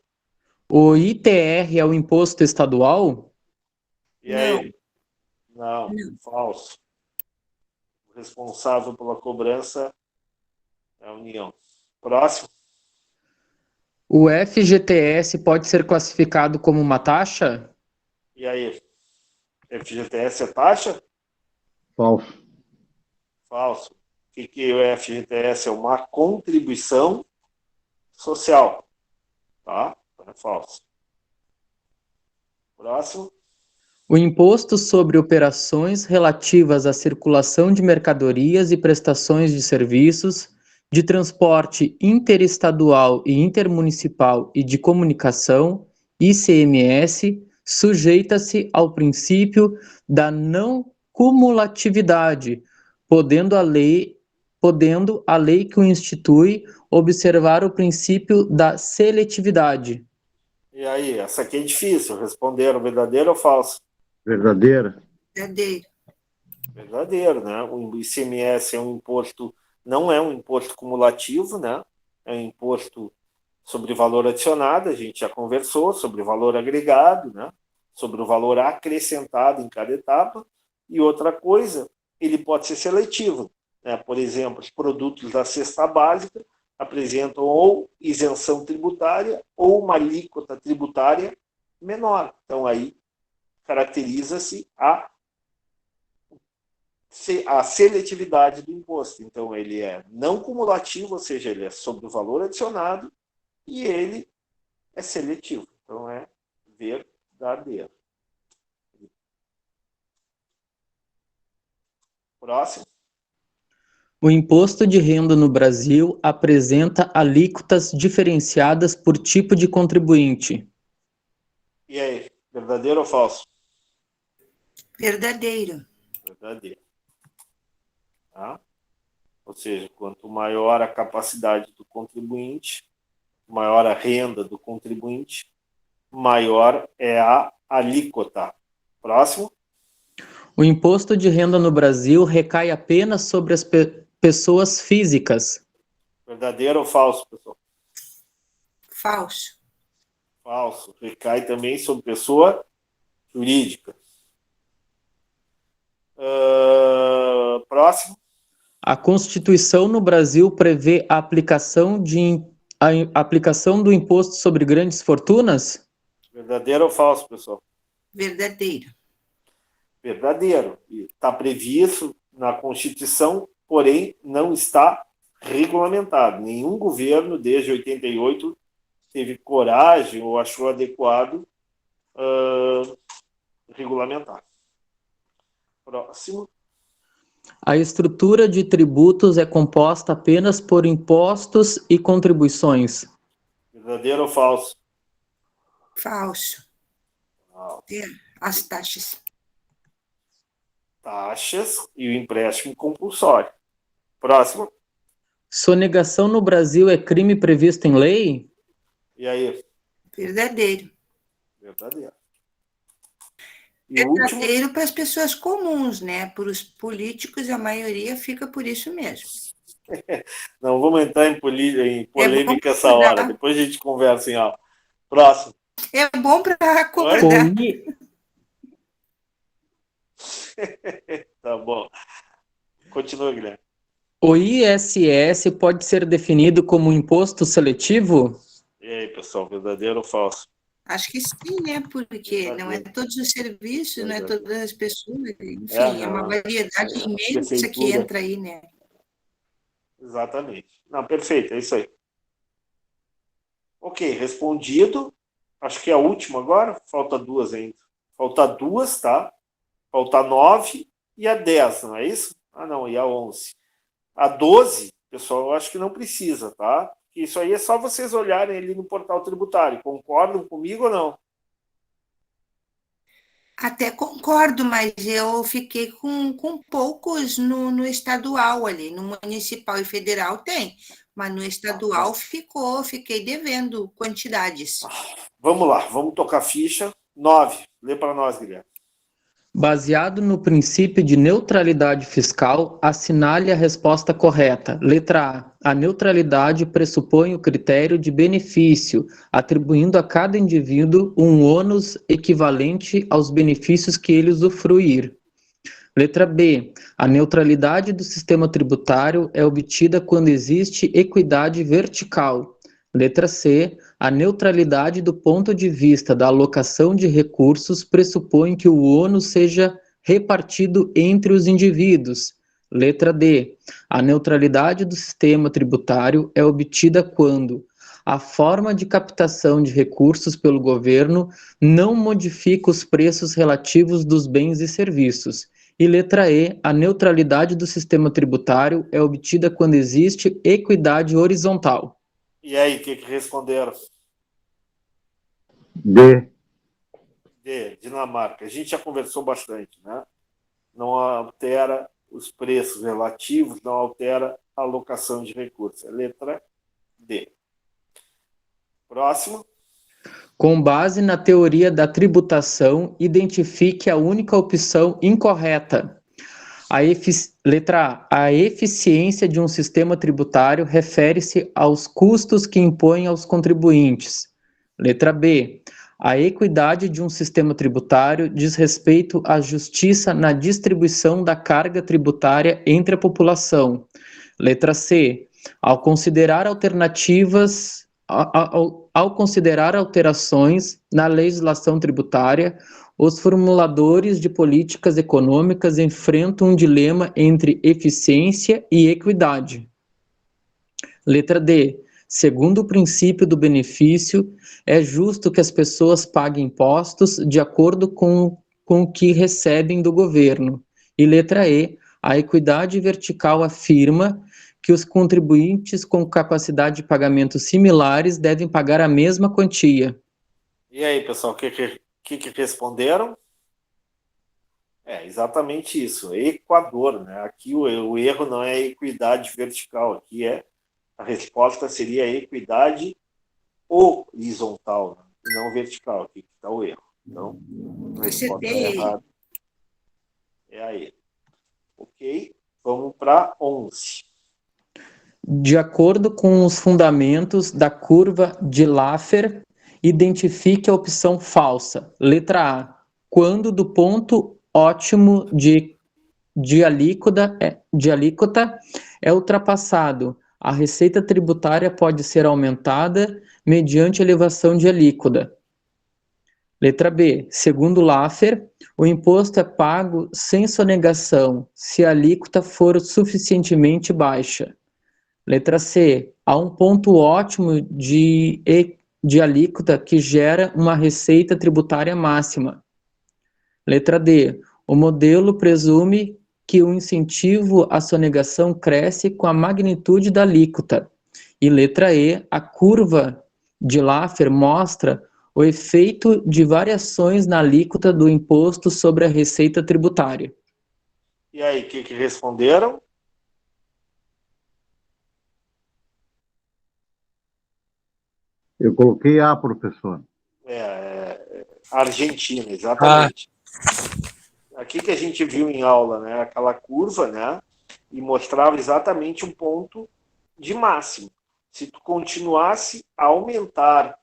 O ITR é o imposto estadual? E aí? Não, falso. O responsável pela cobrança é a União. Próximo. O FGTS pode ser classificado como uma taxa? E aí? FGTS é taxa? Falso. Falso. O que o FGTS é? Uma contribuição social. Tá? Então é falso. Próximo. O imposto sobre operações relativas à circulação de mercadorias e prestações de serviços, de transporte interestadual e intermunicipal e de comunicação, ICMS, sujeita-se ao princípio da não cumulatividade, podendo a lei que o institui observar o princípio da seletividade. E aí? Essa aqui é difícil. Responderam verdadeiro ou falso? Verdadeira? Verdadeiro. Verdadeiro, né? O ICMS é um imposto, não é um imposto cumulativo, né? É um imposto sobre valor adicionado, a gente já conversou, sobre valor agregado, né? Sobre o valor acrescentado em cada etapa. E outra coisa, ele pode ser seletivo, né? Por exemplo, os produtos da cesta básica apresentam ou isenção tributária ou uma alíquota tributária menor. Então, aí caracteriza-se a seletividade do imposto. Então, ele é não cumulativo, ou seja, ele é sobre o valor adicionado e ele é seletivo. Então, é verdadeiro. Próximo. O imposto de renda no Brasil apresenta alíquotas diferenciadas por tipo de contribuinte. E aí, verdadeiro ou falso? Verdadeiro. Verdadeiro. Tá? Ou seja, quanto maior a capacidade do contribuinte, maior a renda do contribuinte, maior é a alíquota. Próximo. O imposto de renda no Brasil recai apenas sobre as pessoas físicas. Verdadeiro ou falso, pessoal? Falso. Falso. Recai também sobre pessoa jurídica. Próximo. A Constituição no Brasil prevê a aplicação do imposto sobre grandes fortunas? Verdadeiro ou falso, pessoal? Verdadeiro. Verdadeiro. Está previsto na Constituição, porém não está regulamentado. Nenhum governo, desde 88, teve coragem ou achou adequado regulamentar. Próximo. A estrutura de tributos é composta apenas por impostos e contribuições. Verdadeiro ou falso? Falso. As taxas. Taxas e o empréstimo compulsório. Próximo. Sonegação no Brasil é crime previsto em lei? E aí? Verdadeiro. Verdadeiro. E o último. Verdadeiro para as pessoas comuns, né? Para os políticos, a maioria fica por isso mesmo. Não vamos entrar em polêmica essa hora. Depois a gente conversa em aula. Próximo. É bom para acordar. Tá bom. Continua, Guilherme. O ISS pode ser definido como um imposto seletivo? E aí, pessoal, verdadeiro ou falso? Acho que sim, né? Porque não é todos os serviços, não é todas as pessoas, enfim, é uma variedade imensa que entra aí, né? Exatamente. Não, perfeito, é isso aí. Ok, respondido. Acho que é a última agora. Falta duas ainda. Falta duas, tá? Falta 9 e a 10, não é isso? Ah, não, e a 11. A 12, pessoal, eu acho que não precisa, tá? Isso aí é só vocês olharem ali no portal tributário. Concordam comigo ou não? Até concordo, mas eu fiquei com poucos no estadual ali. No municipal e federal tem, mas no estadual fiquei devendo quantidades. Vamos lá, vamos tocar ficha. 9. Lê para nós, Guilherme. Baseado no princípio de neutralidade fiscal, assinale a resposta correta. Letra A. A neutralidade pressupõe o critério de benefício, atribuindo a cada indivíduo um ônus equivalente aos benefícios que ele usufruir. Letra B. A neutralidade do sistema tributário é obtida quando existe equidade vertical. Letra C. A neutralidade do ponto de vista da alocação de recursos pressupõe que o ônus seja repartido entre os indivíduos. Letra D. A neutralidade do sistema tributário é obtida quando a forma de captação de recursos pelo governo não modifica os preços relativos dos bens e serviços. E letra E. A neutralidade do sistema tributário é obtida quando existe equidade horizontal. E aí, o que responderam? D. D, Dinamarca. A gente já conversou bastante, né? Não altera os preços relativos, não altera a alocação de recursos. É letra D. Próximo. Com base na teoria da tributação, identifique a única opção incorreta. Letra A. A eficiência de um sistema tributário refere-se aos custos que impõe aos contribuintes. Letra B. A equidade de um sistema tributário diz respeito à justiça na distribuição da carga tributária entre a população. Letra C. Ao considerar alterações na legislação tributária, os formuladores de políticas econômicas enfrentam um dilema entre eficiência e equidade. Letra D. Segundo o princípio do benefício, é justo que as pessoas paguem impostos de acordo com o que recebem do governo. E letra E. A equidade vertical afirma que os contribuintes com capacidade de pagamento similares devem pagar a mesma quantia. E aí, pessoal, o que responderam? É exatamente isso, Equador, né? Aqui o erro não é equidade vertical, aqui a resposta seria equidade horizontal, né? E não vertical, aqui está o erro. Então, a resposta errada é a E. Ok, vamos para 11. De acordo com os fundamentos da curva de Laffer, identifique a opção falsa. Letra A. Quando do ponto ótimo de alíquota é ultrapassado, a receita tributária pode ser aumentada mediante elevação de alíquota. Letra B. Segundo Laffer, o imposto é pago sem sonegação se a alíquota for suficientemente baixa. Letra C. Há um ponto ótimo de alíquota que gera uma receita tributária máxima. Letra D. O modelo presume que o incentivo à sonegação cresce com a magnitude da alíquota. E letra E. A curva de Laffer mostra o efeito de variações na alíquota do imposto sobre a receita tributária. E aí, o que responderam? Eu coloquei A, professor. Argentina, exatamente. Aqui que a gente viu em aula, né, aquela curva, né, e mostrava exatamente um ponto de máximo. Se tu continuasse a aumentar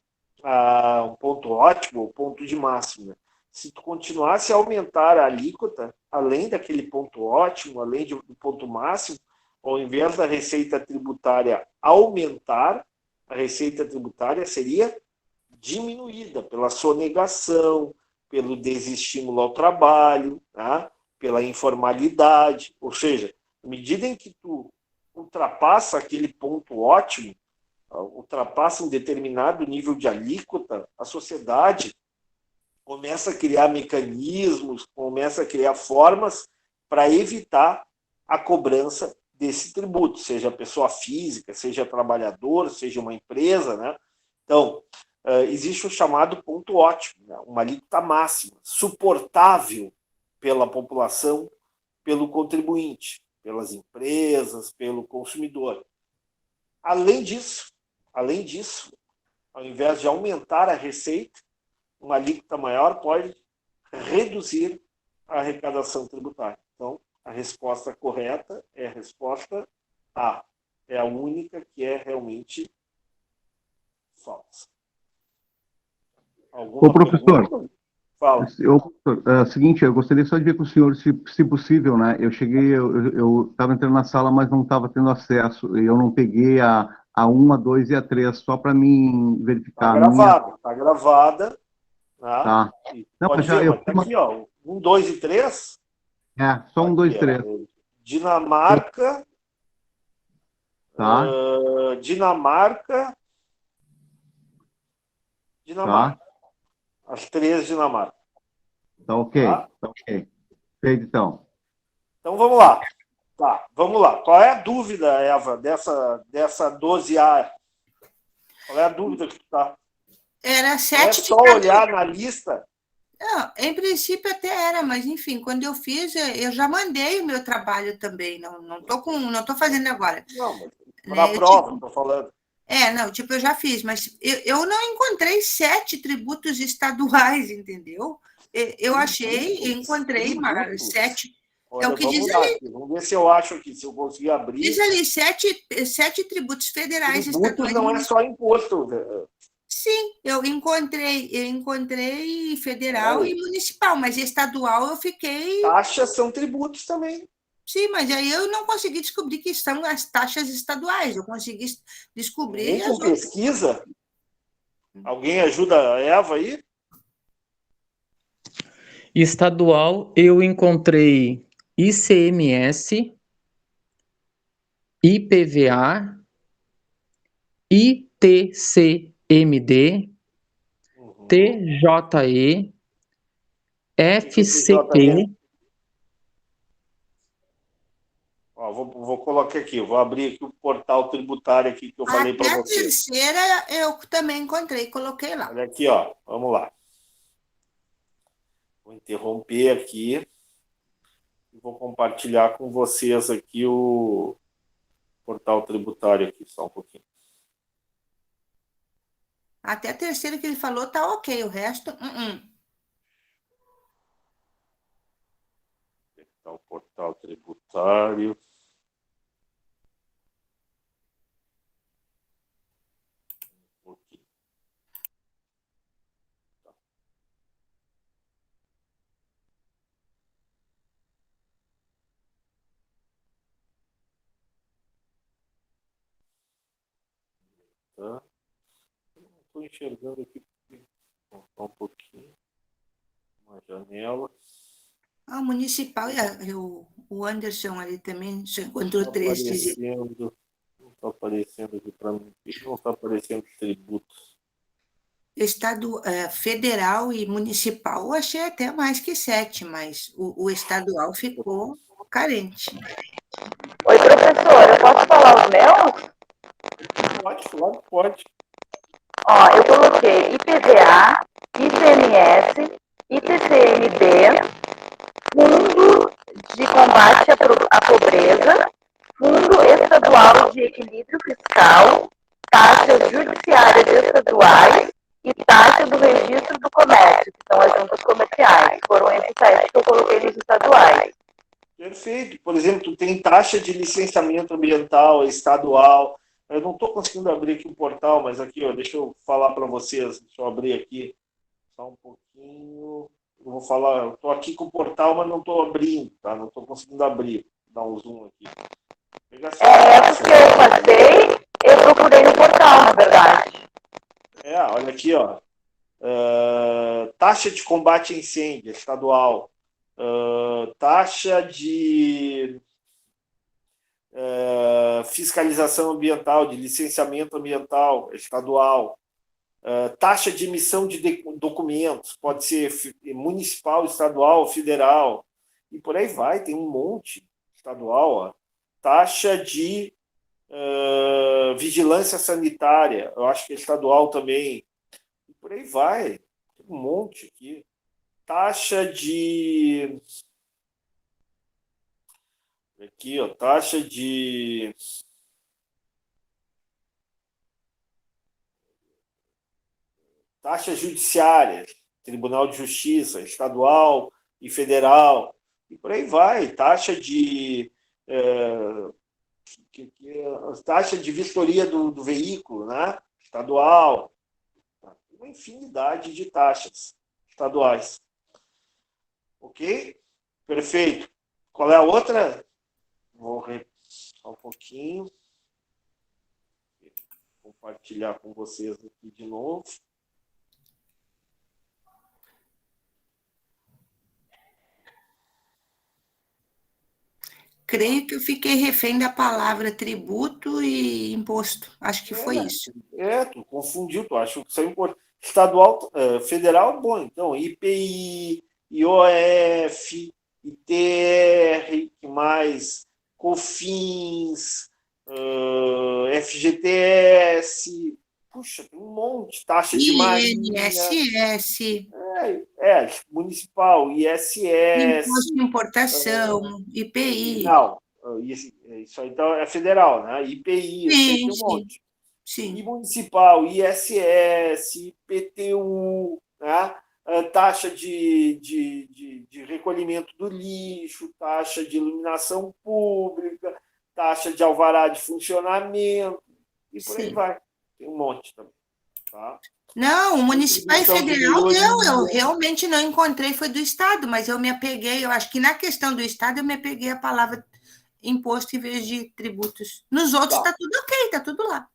um ponto ótimo, o ponto de máximo, né? Se tu continuasse a aumentar a alíquota, além daquele ponto ótimo, além do ponto máximo, ao invés da receita tributária aumentar, a receita tributária seria diminuída pela sonegação, pelo desestímulo ao trabalho, tá? Pela informalidade. Ou seja, à medida em que tu ultrapassa aquele ponto ótimo, ultrapassa um determinado nível de alíquota, a sociedade começa a criar mecanismos, começa a criar formas para evitar a cobrança desse tributo, seja pessoa física, seja trabalhador, seja uma empresa, né? Então, existe o chamado ponto ótimo, né? Uma alíquota máxima, suportável pela população, pelo contribuinte, pelas empresas, pelo consumidor. Além disso, ao invés de aumentar a receita, uma alíquota maior pode reduzir a arrecadação tributária. Então, a resposta correta é a resposta A. É a única que é realmente falsa. Ô, professor, pergunta? Fala. Seguinte, eu gostaria só de ver com o senhor, se possível, né? Eu cheguei, eu estava entrando na sala, mas não estava tendo acesso. Eu não peguei a 1, a 2 e a 3, só para mim verificar. Está gravada. Tá. Não, pode ver, mas tá aqui, ó. 1, 2 e 3. Só 1, 2 e 3. Dinamarca. Tá. Dinamarca. Tá. As 3 Dinamarca. Tá ok. Feito, então. Então, vamos lá. Tá, vamos lá. Qual é a dúvida, Eva, dessa 12A? Qual é a dúvida que tu tá? Era 7 é só olhar na lista? Não, em princípio até era, mas enfim, quando eu fiz, eu já mandei o meu trabalho também, não tô fazendo agora. Não, mas para a prova, estou falando. Não, eu já fiz, mas eu não encontrei 7 tributos estaduais, entendeu? Eu encontrei 7. Olha, É o que vamos diz lá, ali. Vamos ver se eu acho aqui, se eu conseguir abrir. Diz ali 7 tributos federais Tributos estaduais. não é só imposto. Sim, eu encontrei federal e municipal, mas estadual eu fiquei. Taxas são tributos também. Sim, mas aí eu não consegui descobrir que são as taxas estaduais. Eu consegui descobrir. Nem com pesquisa? Alguém ajuda a Eva aí? Estadual, eu encontrei ICMS, IPVA, ITCMD, TJE, FCP. Vou colocar aqui, vou abrir aqui o portal tributário aqui que eu falei para você. A terceira eu também encontrei, coloquei lá. Olha aqui, ó, vamos lá. Vou interromper aqui e vou compartilhar com vocês aqui o portal tributário aqui, só um pouquinho. Até a terceira que ele falou tá ok, o resto... Tá o portal tributário. Tá? Não estou enxergando aqui. Vou um pouquinho. Uma janela. O municipal, o Anderson ali também já encontrou 3. Não está aparecendo aqui para mim. Não está aparecendo tributos. Federal e municipal, eu achei até mais que 7, mas o estadual ficou carente. Oi, professor, eu posso falar os meus? Pode. Ó, eu coloquei IPVA, ICMS, ITCMD, Fundo de Combate à Pobreza, Fundo Estadual de Equilíbrio Fiscal, taxas judiciárias estaduais e taxa do Registro do Comércio, que são as juntas comerciais. Foram esses 7 que eu coloquei nos estaduais. Perfeito. Por exemplo, tu tem taxa de licenciamento ambiental estadual. Eu não estou conseguindo abrir aqui o portal, mas aqui, ó, deixa eu falar para vocês. Deixa eu abrir aqui só um pouquinho. Eu vou falar, eu estou aqui com o portal, mas não estou abrindo, tá? Não estou conseguindo abrir. Dar um zoom aqui. Essas que eu passei, eu procurei no portal, na verdade. Olha aqui, ó. Taxa de combate a incêndio estadual. Taxa de fiscalização ambiental, de licenciamento ambiental estadual, taxa de emissão de documentos, pode ser municipal, estadual, federal, e por aí vai, tem um monte estadual, ó. taxa de vigilância sanitária, eu acho que é estadual também, e por aí vai, tem um monte aqui. Taxa de... Aqui, ó, taxa de... Taxa judiciária, Tribunal de Justiça, estadual e federal, e por aí vai, taxa de... taxa de vistoria do veículo, né? Estadual, uma infinidade de taxas estaduais. Ok? Perfeito. Qual é a outra? Vou só um pouquinho. Compartilhar com vocês aqui de novo. Creio que eu fiquei refém da palavra tributo e imposto. Acho que foi isso. Tu confundiu, tu acha que isso é importante. Estadual, federal, bom, então, IPI, IOF, ITR, que mais? COFINS, FGTS, puxa, tem um monte, taxa de marinha. INSS. Municipal, ISS. Imposto de importação, IPI. Não, isso aí então é federal, né? IPI, tem um monte. Sim. E municipal, ISS, IPTU, né? Taxa de recolhimento do lixo, taxa de iluminação pública, taxa de alvará de funcionamento, e por aí vai. Tem um monte também. Tá? Não, o municipal e federal não, eu realmente não encontrei, foi do Estado, mas eu me apeguei, eu acho que na questão do Estado eu me apeguei à palavra imposto em vez de tributos. Nos outros está tudo ok, está tudo lá.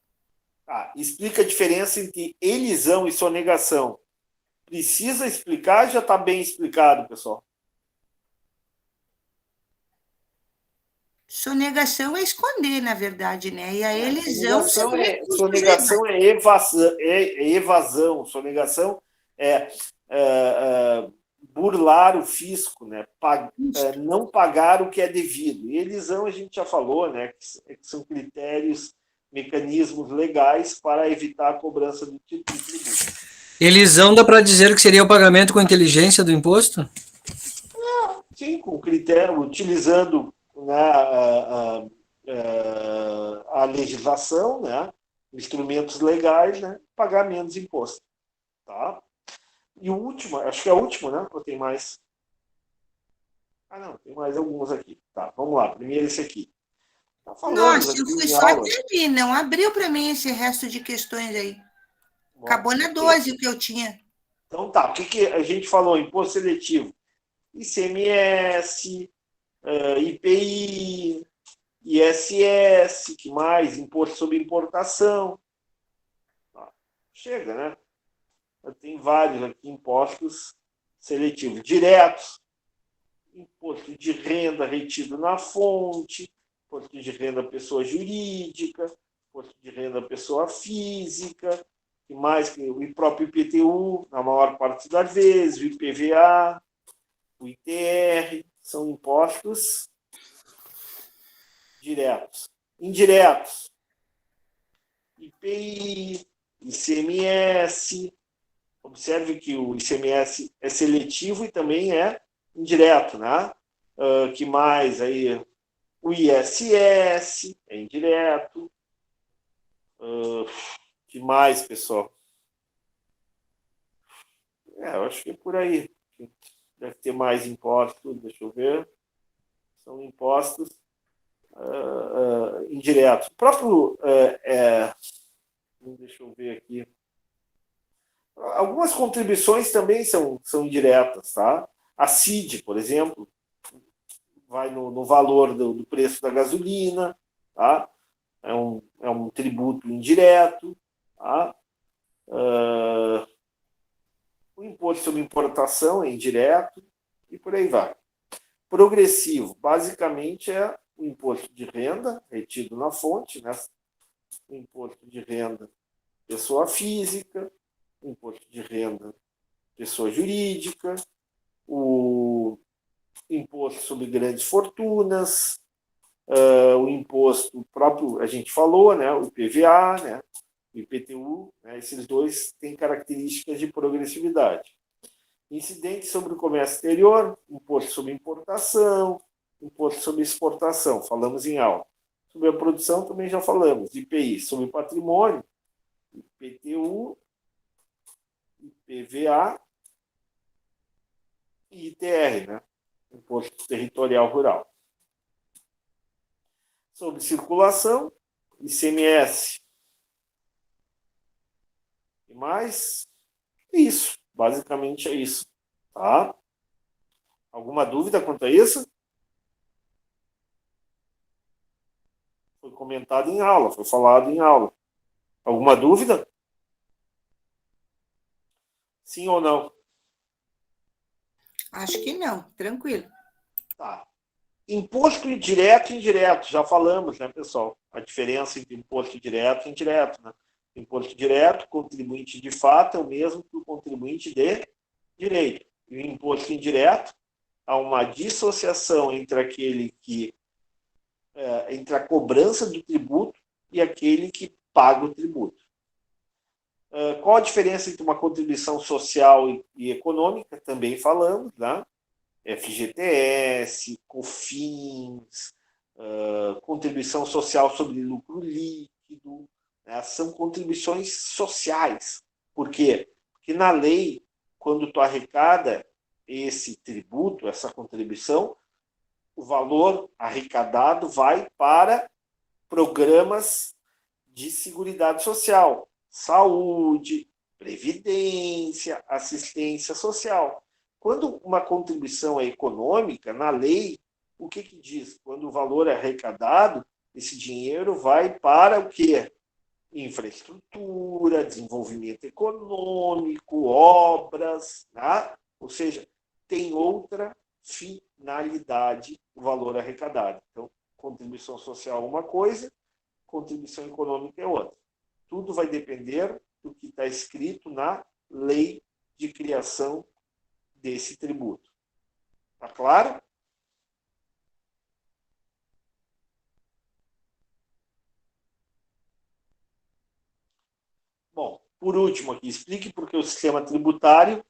Explica a diferença entre elisão e sonegação. Precisa explicar? Já está bem explicado, pessoal. Sonegação é esconder, na verdade, né? E a elisão... Sonegação é evasão. Sonegação é burlar o fisco, né? Não pagar o que é devido. E elisão a gente já falou, né? Que são critérios, mecanismos legais para evitar a cobrança do tributo. Elisão dá para dizer que seria o pagamento com inteligência do imposto? Sim, com critério, utilizando, né, a legislação, né, instrumentos legais, né, pagar menos imposto. Tá? E o último, acho que é o último, né? Ou tem mais? Não, tem mais alguns aqui. Tá, vamos lá. Primeiro esse aqui. Tá falando, nossa, eu fui só até ali, não abriu para mim esse resto de questões aí. Acabou na 12 o que eu tinha. Então tá, o que a gente falou? Imposto seletivo. ICMS, IPI, ISS, que mais? Imposto sobre importação. Chega, né? Tem vários aqui impostos seletivos. Diretos, imposto de renda retido na fonte, imposto de renda pessoa jurídica, imposto de renda pessoa física, e mais que o próprio IPTU, na maior parte das vezes, o IPVA, o ITR, são impostos diretos. Indiretos, IPI, ICMS. Observe que o ICMS é seletivo e também é indireto, né? Que mais aí? O ISS é indireto. Que mais, pessoal? Eu acho que é por aí. Deve ter mais impostos, deixa eu ver. São impostos indiretos. O próprio... deixa eu ver aqui. Algumas contribuições também são indiretas, tá? A CID, por exemplo, vai no valor do preço da gasolina, tá? É um tributo indireto, tá? O imposto sobre importação é indireto e por aí vai. Progressivo, basicamente, é o imposto de renda retido na fonte, né? O imposto de renda pessoa física, imposto de renda pessoa jurídica, o imposto sobre grandes fortunas, o imposto próprio, a gente falou, né? O IPVA, né? O IPTU, né? Esses dois têm características de progressividade. Incidente sobre o comércio exterior, imposto sobre importação, imposto sobre exportação, falamos em aula. Sobre a produção também já falamos, IPI, sobre patrimônio, IPTU, IPVA e ITR, né? Imposto Territorial Rural. Sobre circulação, ICMS. E mais? Isso. Basicamente é isso. Tá? Alguma dúvida quanto a isso? Foi comentado em aula, foi falado em aula. Alguma dúvida? Sim ou não? Acho que não, tranquilo. Tá. Imposto direto e indireto, já falamos, né, pessoal? A diferença entre imposto direto e indireto, né? Imposto direto, contribuinte de fato é o mesmo que o contribuinte de direito. E o imposto indireto, há uma dissociação entre aquele que entre a cobrança do tributo e aquele que paga o tributo. Qual a diferença entre uma contribuição social e econômica? Também falamos, né? FGTS, COFINS, contribuição social sobre lucro líquido, né? São contribuições sociais. Por quê? Porque na lei, quando tu arrecada esse tributo, essa contribuição, o valor arrecadado vai para programas de seguridade social, saúde, previdência, assistência social. Quando uma contribuição é econômica, na lei, o que diz? Quando o valor é arrecadado, esse dinheiro vai para o quê? Infraestrutura, desenvolvimento econômico, obras, tá? Ou seja, tem outra finalidade o valor arrecadado. Então, contribuição social é uma coisa, contribuição econômica é outra. Tudo vai depender do que está escrito na lei de criação desse tributo. Tá claro? Bom, por último aqui, explique por que o sistema tributário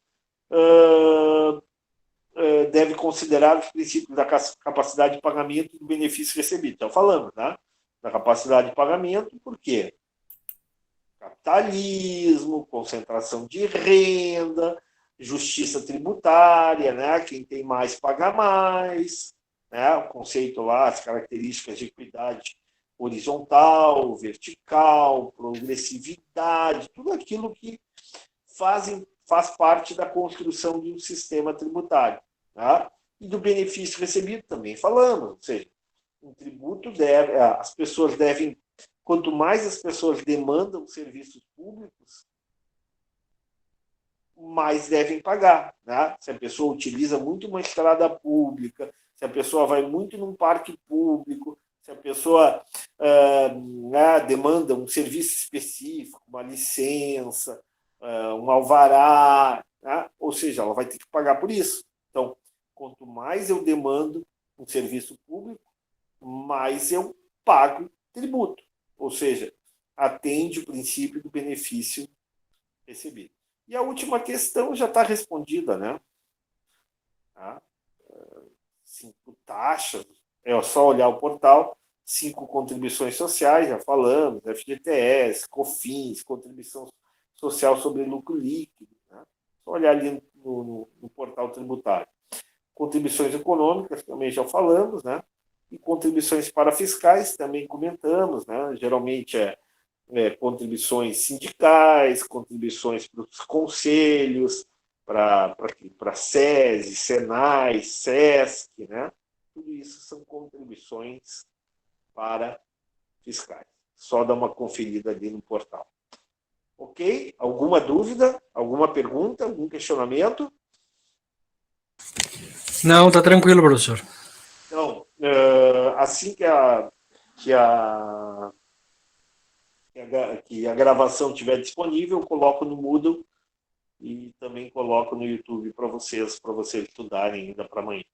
deve considerar os princípios da capacidade de pagamento do benefício recebido. Então, falamos, né? Da capacidade de pagamento, por quê? Capitalismo, concentração de renda, justiça tributária, né? Quem tem mais paga mais, né? O conceito lá, as características de equidade horizontal, vertical, progressividade, tudo aquilo que faz parte da construção de um sistema tributário. Tá? E do benefício recebido também falamos, ou seja, um tributo as pessoas devem, quanto mais as pessoas demandam serviços públicos, mais devem pagar. Né? Se a pessoa utiliza muito uma estrada pública, se a pessoa vai muito num parque público, se a pessoa demanda um serviço específico, uma licença, um alvará, né? Ou seja, ela vai ter que pagar por isso. Então, quanto mais eu demando um serviço público, mais eu pago tributo. Ou seja, atende o princípio do benefício recebido. E a última questão já está respondida, né? 5 taxas, é só olhar o portal, 5 contribuições sociais, já falamos, FGTS, COFINS, contribuição social sobre lucro líquido, né? Só olhar ali no portal tributário. Contribuições econômicas, também já falamos, né? E contribuições parafiscais, também comentamos, né? Geralmente contribuições sindicais, contribuições para os conselhos, para SESI, SENAI, SESC, né? Tudo isso são contribuições para fiscais. Só dá uma conferida ali no portal. Ok? Alguma dúvida? Alguma pergunta? Algum questionamento? Não, tá tranquilo, professor. Então, assim que a gravação estiver disponível, eu coloco no Moodle e também coloco no YouTube para vocês estudarem ainda para amanhã.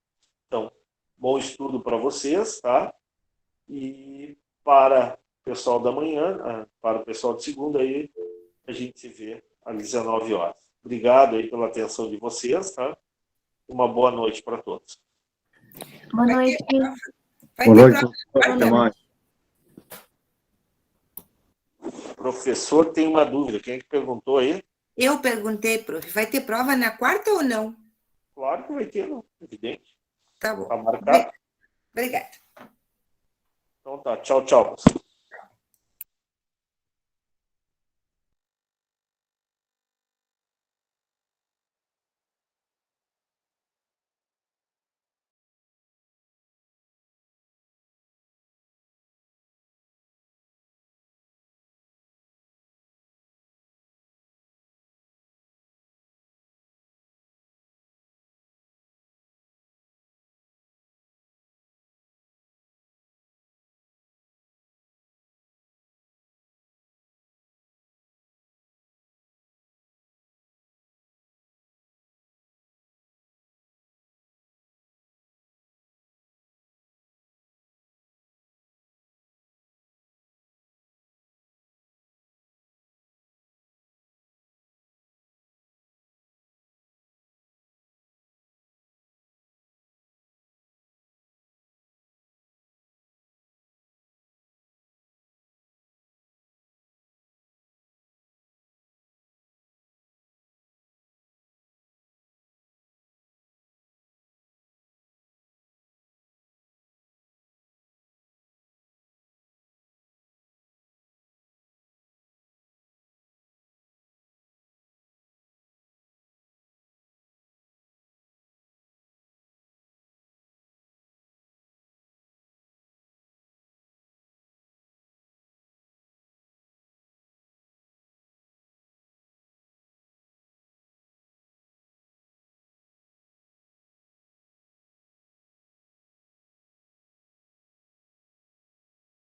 Então, bom estudo para vocês, tá? E para o pessoal da manhã, para o pessoal de segunda, aí a gente se vê às 19 horas. Obrigado aí pela atenção de vocês, tá? Uma boa noite para todos. Boa noite. Boa noite. Até mais. Professor, tem uma dúvida. Quem é que perguntou aí? Eu perguntei, prof, vai ter prova na quarta ou não? Claro que vai ter, não? Evidente. Tá bom. Tá marcado? Obrigada. Então tá. Tchau, tchau.